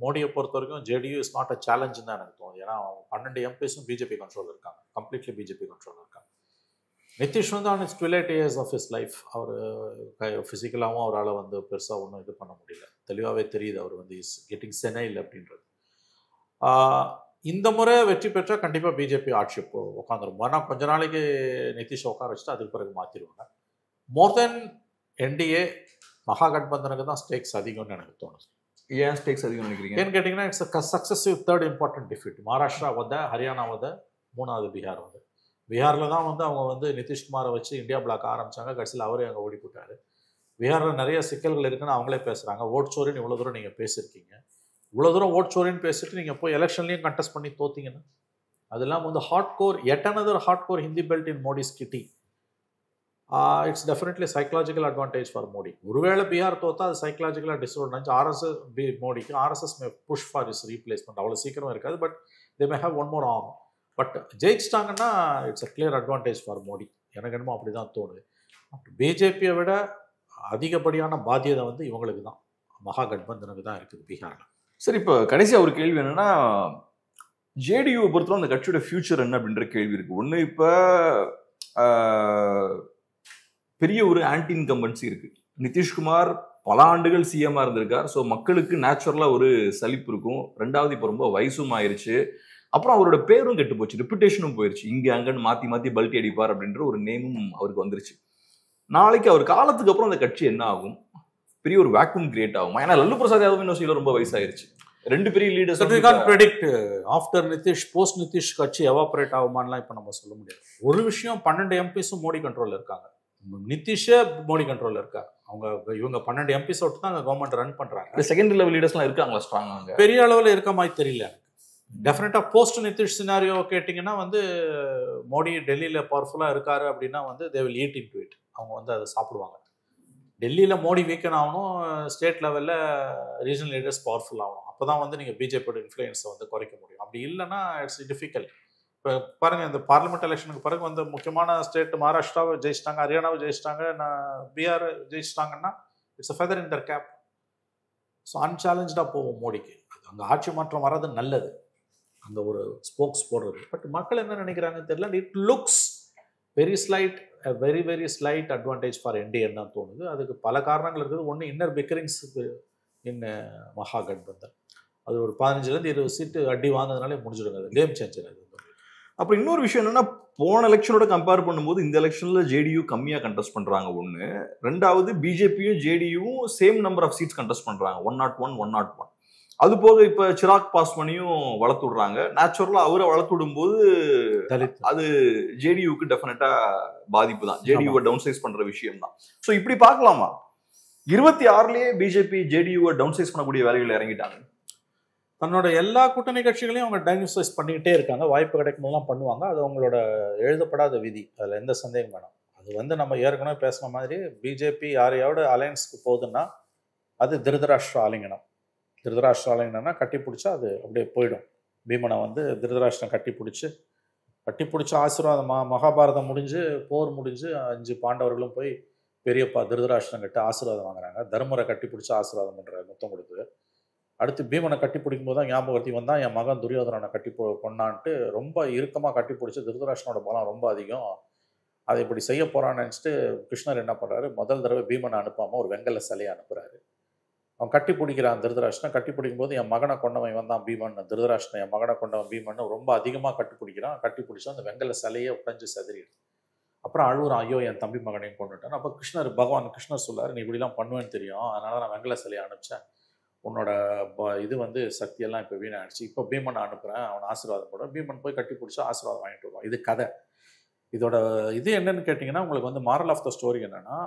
மோடியை பொறுத்த வரைக்கும் ஜேடியு இஸ் நாட் அ சேலஞ்சுன்னு தான் எனக்கு தோணுது. ஏன்னா 12 எம்பிஸும் பிஜேபி கண்ட்ரோல் இருக்காங்க, கம்ப்ளீட்லி பிஜேபி கண்ட்ரோல் இருக்காங்க. நிதிஷ் வந்து on is 12 years of his life அவர் ஃபிசிக்கலாகவும் அவரால் வந்து பெருசாக ஒன்றும் இது பண்ண முடியல. தெளிவாகவே தெரியுது அவர் வந்து இஸ் கெட்டிங் செனைல் அப்படின்றது. இந்த முறை வெற்றி பெற்றால் கண்டிப்பாக பிஜேபி ஆட்சி உட்காந்துரும். ஆனால் கொஞ்ச நாளைக்கு நிதிஷ் உட்கார வச்சுட்டு அதுக்கு பிறகு மாற்றிடுவாங்க. மோர் தென் என்டிஏ மகாகட்பந்தனுக்கு தான் ஸ்டேக்ஸ் அதிகம்னு எனக்கு தோணுது. ஏன் ஸ்டேக்ஸ் அதிகம் நினைக்கிறீங்க? ஏன்னு கேட்டிங்கன்னா it's successive third important defeat. Maharashtra Haryana மூணாவது பீகார் பீகாரில் தான் வந்து அவங்க வந்து நிதிஷ்குமாரை வச்சு இந்தியா பிளாக் ஆரம்பித்தாங்க. கடைசியில் அவரே அங்கே ஓடி போட்டார். பீகாரில் நிறைய சிக்கல்கள் இருக்குன்னு அவங்களே பேசுகிறாங்க. ஓட் சோரின்னு இவ்வளோ தூரம் நீங்கள் பேசியிருக்கீங்க, இவ்வளோ தூரம் ஓட் சோரின்னு பேசிட்டு நீங்கள் போய் எலெக்ஷன்லேயும் கண்டெஸ்ட் பண்ணி தோத்தீங்கன்னா அதெல்லாம் வந்து hard core add another hard core Hindi belt in Modi's kitty. It's definitely psychological advantage for Modi. ஒருவேளை பீகார் தோத்தா அது சைக்கலாஜிக்கலாக டிஸ்அட்வான்டேஜ். மோடிக்கு RSS may push for his replacement அவ்வளோ சீக்கிரம் இருக்காது. But they may have one more arm. But ஜெயிச்சிட்டாங்கன்னா it's a clear advantage for Modi. எனக்கு என்னமோ அப்படி தான் தோணுது. பிஜேபியை விட அதிகப்படியான பாத்தியதை வந்து இவங்களுக்கு தான், மகாகட்பந்தனுக்கு தான் இருக்குது பீகாரில். சரி, இப்போ கடைசியாக ஒரு கேள்வி என்னன்னா, ஜேடியூவை பொறுத்தவரை அந்த கட்சியோட ஃபியூச்சர் என்ன அப்படின்ற கேள்வி இருக்கு. ஒன்று, இப்போ பெரிய ஒரு ஆன்டி இன்கம்பன்சி இருக்கு. நிதிஷ்குமார் பல ஆண்டுகள் சிஎம்மா இருந்திருக்கார். ஸோ மக்களுக்கு நேச்சுரலா ஒரு சலிப்பு இருக்கும். ரெண்டாவது, இப்போ ரொம்ப வயசும் ஆயிருச்சு. அப்புறம் அவரோட பேரும் கெட்டு போச்சு, ரெப்புடேஷனும் போயிருச்சு. இங்கே அங்கன்னு மாற்றி மாற்றி பல்ட்டி அடிப்பார் அப்படின்ற ஒரு நேமும் அவருக்கு வந்துருச்சு. நாளைக்கு அவர் காலத்துக்கு அப்புறம் அந்த கட்சி என்ன ஆகும்? பெரிய ஒரு வேக்யூம் கிரியேட் ஆகும். ஏன்னா லல்லு பிரசாத் யாதவ் யூனிவர்சிட்டியில் ரொம்ப வயசாயிருச்சு. ரெண்டு பெரிய leaders. we can't predict after Nitish post Nitish கட்சி எவாபரேட் ஆகுமான்லாம் இப்போ நம்ம சொல்ல முடியாது. ஒரு விஷயம், 12 எம்பிஸும் மோடி கண்ட்ரோலில் இருக்காங்க. நிதிஷே மோடி கண்ட்ரோலில் இருக்காங்க. இவங்க 12 எம்பிஸ் விட்டு தான் கவர்மெண்ட் ரன் பண்ணுறாங்க. செகண்டரி லெவல் லீடர்ஸ்லாம் இருக்காங்களா ஸ்ட்ராங்காக? பெரிய அளவில் இருக்க மாதிரி தெரியல எனக்கு. டெஃபினட்டாக போஸ்ட் நிதிஷ் சினாரியோ கேட்டிங்கன்னா வந்து மோடி டெல்லியில் பவர்ஃபுல்லாக இருக்காரு அப்படின்னா வந்து they will eat into it. அவங்க வந்து அதை சாப்பிடுவாங்க. டெல்லியில் மோடி வீக்கன் ஆகணும், ஸ்டேட் லெவலில் ரீஜனல் லீடர்ஸ் பவர்ஃபுல் ஆகணும். அப்போ தான் வந்து நீங்கள் பிஜேபியோட இன்ஃப்ளூயன்ஸை வந்து குறைக்க முடியும். அப்படி இல்லைன்னா இட்ஸ் டிஃபிகல்ட். இப்போ பாருங்கள், இந்த பார்லிமெண்ட் எலெக்ஷனுக்கு பிறகு வந்து முக்கியமான ஸ்டேட் மகாராஷ்டிராவை ஜெயிச்சிட்டாங்க, ஹரியானாவை ஜெயிச்சிட்டாங்க, பீகார் ஜெயிச்சிட்டாங்கன்னா it's a feather in their cap. So அன்சேலஞ்சாக போகும் மோடிக்கு. அங்கே ஆட்சி மாற்றம் வர்றது நல்லது, அங்கே ஒரு ஸ்போக்ஸ் போடுறது. பட் மக்கள் என்ன நினைக்கிறாங்கன்னு தெரியல. It looks very slight, very very slight advantage for என்டிஏன்னு தான் தோணுது. அதுக்கு பல காரணங்கள் இருக்குது. ஒன்று, இன்னர் பிக்கரிங்ஸ் இன் மகாகட்பந்தன். அது ஒரு 15 20 சீட்டு அடி வாங்கினதுனாலே முடிஞ்சிடுங்க. அது கேம் சேஞ்சர். அது அப்புறம் இன்னொரு விஷயம் என்னன்னா, போன எலெக்ஷனோட கம்பேர் பண்ணும்போது இந்த எலெக்ஷன்ல ஜேடியு கம்மியாக கண்டெஸ்ட் பண்றாங்க. ஒன்று. ரெண்டாவது, பிஜேபியும் ஜேடியும் same number of seats contest பண்றாங்க, 101 101. அது போக இப்ப சிராக் பாஸ்வானையும் வளர்த்து விடுறாங்க. நேச்சுரலா அவரை வளர்த்து விடும்போது அது ஜேடியுக்கு டெஃபினட்டா பாதிப்பு தான். ஜேடியுவை டவுன் சைஸ் பண்ற விஷயம் தான். ஸோ இப்படி பார்க்கலாமா? 26லயே பிஜேபி ஜேடியுவை டவுன் சைஸ் பண்ணக்கூடிய வேலைகள் இறங்கிட்டாங்க. தன்னோட எல்லா கூட்டணி கட்சிகளையும் அவங்க டவுன் சைஸ் பண்ணிக்கிட்டே இருக்காங்க. வாய்ப்பு கிடைக்கும் போதெல்லாம் பண்ணுவாங்க. அது அவங்களோட எழுதப்படாத விதி, அதில் எந்த சந்தேகம் வேணாம். அது வந்து நம்ம ஏற்கனவே பேசின மாதிரி பிஜேபி யாரையோட அலையன்ஸ்க்கு போகுதுன்னா அது திருதராஷ்டிர ஆலிங்கனம். திருதராஷ்டிர ஆலிங்கனம்னா கட்டி பிடிச்சா அது அப்படியே போயிடும். பீமனை வந்து திருதராஷ்டிரம் கட்டி பிடிச்சி ஆசீர்வாதம், மகாபாரதம் முடிஞ்சு போர் முடிஞ்சு 5 பாண்டவர்களும் போய் பெரியப்பா திருதராஷ்டிரம் கட்டி ஆசீர்வாதம் வாங்குறாங்க. தர்மரை கட்டி பிடிச்சி ஆசீர்வாதம் பண்ணுறாரு முத்தம் கொடுத்து. அடுத்து பீமனை கட்டி பிடிக்கும் போது தான் ஞாபகத்தி வந்தால் என் மகன் துரியோதனனை கட்டி கொண்டான்ட்டு ரொம்ப இறுக்கமாக கட்டி பிடிச்சி திருதராஷ்டிரனோட பலம் ரொம்ப அதிகம், அதை இப்படி செய்ய போகிறான்னு நினச்சிட்டு கிருஷ்ணர் என்ன பண்ணுறாரு, முதல் தடவை பீமனை அனுப்பாமல் ஒரு வெங்கல சிலையை அனுப்புகிறாரு. அவன் கட்டி பிடிக்கிறான் திருதராஷ்டிரன். கட்டி பிடிக்கும் போது என் மகனை கொண்டவன் இவன் தான் பீமன், திருதராஷ்டிரன் என் மகனை கொண்டவன் பீமன் ரொம்ப அதிகமாக கட்டி பிடிக்கிறான். கட்டி பிடிச்சா அந்த வெங்கல சிலையை உடைஞ்சு செதறிடு. அப்புறம் அழுகுறான், ஐயோ என் தம்பி மகனையும் கொண்டுட்டான். அப்போ பகவான் கிருஷ்ணர் சொல்லார், நீ இப்படிலாம் பண்ணுவேன்னு தெரியும், அதனால நான் வெங்கல சிலையை அனுப்பிச்சேன், உன்னோட இது வந்து சக்தியெல்லாம் இப்போ வீணாகிடுச்சு, இப்போ பீமனை அனுப்புகிறேன், அவனை ஆசீர்வாதம் போடுறேன். பீமன் போய் கட்டி பிடிச்சா ஆசீர்வாதம் வாங்கிட்டு வருவான். இது கதை. இதோட இது என்னன்னு கேட்டிங்கன்னா, உங்களுக்கு வந்து மாரல் ஆஃப் த ஸ்டோரி என்னென்னா,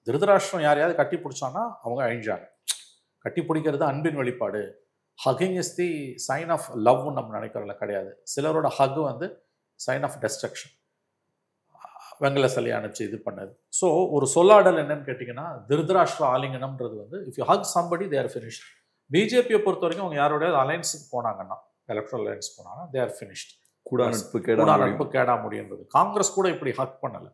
திருதராஷ்டிரம் யாரையாவது கட்டி பிடிச்சான்னா அவங்க அழிஞ்சாங்க. கட்டி பிடிக்கிறது அன்பின் வெளிப்பாடு. Hugging is the sign of லவ்னு நம்ம நினைக்கிறோம்ல, கிடையாது. சிலரோட ஹக் வந்து சைன் ஆஃப் டெஸ்ட்ரக்ஷன். வெங்கல சிலையை அனுப்பிச்சு இது பண்ணது. ஸோ ஒரு சொல்லாடல் என்னன்னு கேட்டிங்கன்னா, திருதராஷ்டிர ஆலிங்கனம்ன்றது வந்து if you hug somebody they are finished. பிஜேபியை பொறுத்த வரைக்கும் அவங்க யாரோட அலையன்ஸுக்கு போனாங்கன்னா, எலக்ட்ரல் அலையன்ஸ் போனாங்கன்னா தே ஆர் ஃபினிஷ்ட். கூட நட்பு கேடா முடியுன்றது. காங்கிரஸ் கூட இப்படி ஹக் பண்ணலை.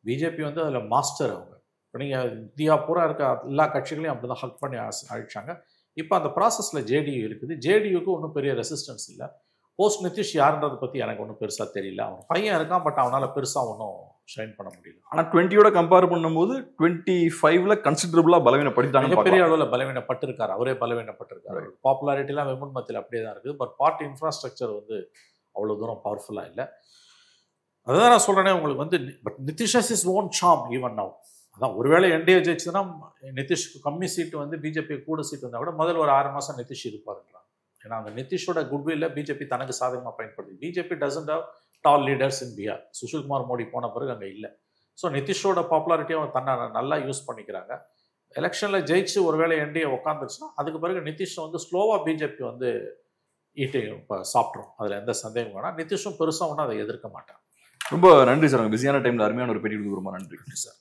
பிஜேபி வந்து அதில் மாஸ்டர். அவங்க இப்போ நீங்கள் இந்தியா பூரா இருக்க எல்லா கட்சிகளையும் அப்படி தான் ஹக் பண்ணி அழிச்சாங்க. இப்போ அந்த ப்ராசஸில் ஜேடியு இருக்குது. ஜேடியுக்கு ஒன்றும் பெரிய ரெசிஸ்டன்ஸ் இல்லை. போஸ்ட் நிதிஷ் யாருன்றதை பற்றி எனக்கு ஒன்றும் பெருசாக தெரியல. அவன் பையன் இருக்கான், பட் அவனால் பெருசாக ஒன்றும் ஷைன் பண்ண முடியல. ஆனால் 20யோட கம்பேர் பண்ணும்போது 25ல கன்சிடரபுளாக பலவீனப்படுத்தாங்க. பெரிய அளவில் பலவீனப்பட்டிருக்காரு, அவரே பலவீனப்பட்டிருக்காரு. பாப்புலாரிட்டிலாம் விமன் மத்தியில் அப்படியே தான் இருக்குது. பட் பார்ட்டி இன்ஃப்ராஸ்ட்ரக்சர் வந்து அவ்வளோ தூரம் பவர்ஃபுல்லாக இல்லை. அதுதான் நான் சொல்கிறேனே உங்களுக்கு வந்து. But Nitish has is own charm even now. அதான் ஒருவேளை என்டிஏ ஜெயிச்சுன்னா நிதிஷ்க்கு கம்மி சீட்டு வந்து பிஜேபி கூட சீட்டு வந்தால் கூட முதல் ஒரு 6 மாதம் நிதிஷ் இருப்பாருன்றாங்க. ஏன்னா அந்த நிதிஷோட குட்வில்ல பிஜேபி தனக்கு சாதகமாக பயன்படுது. BJP doesn't have tall leaders in Bihar. Sushilkumar Modi போன பிறகு அங்கே இல்லை. ஸோ நிதிஷோட பாப்புலாரிட்டியை அவங்க தன்னை நல்லா யூஸ் பண்ணிக்கிறாங்க. எலெக்ஷனில் ஜெயிச்சு ஒருவேளை என்டிஏ உட்காந்துருச்சுன்னா அதுக்கு பிறகு நிதிஷ் வந்து ஸ்லோவாக பிஜேபி வந்து இப்போ சாப்பிட்றோம். அதில் எந்த சந்தேகம் வேணாம். நிதிஷும் பெருசாக ஒன்றும் அதை எதிர்க்க மாட்டாங்க. ரொம்ப நன்றி சார். பிஸியான டைமில் அருமையான ஒரு பேட்டி கொடுத்து ரொம்ப நன்றி சார்.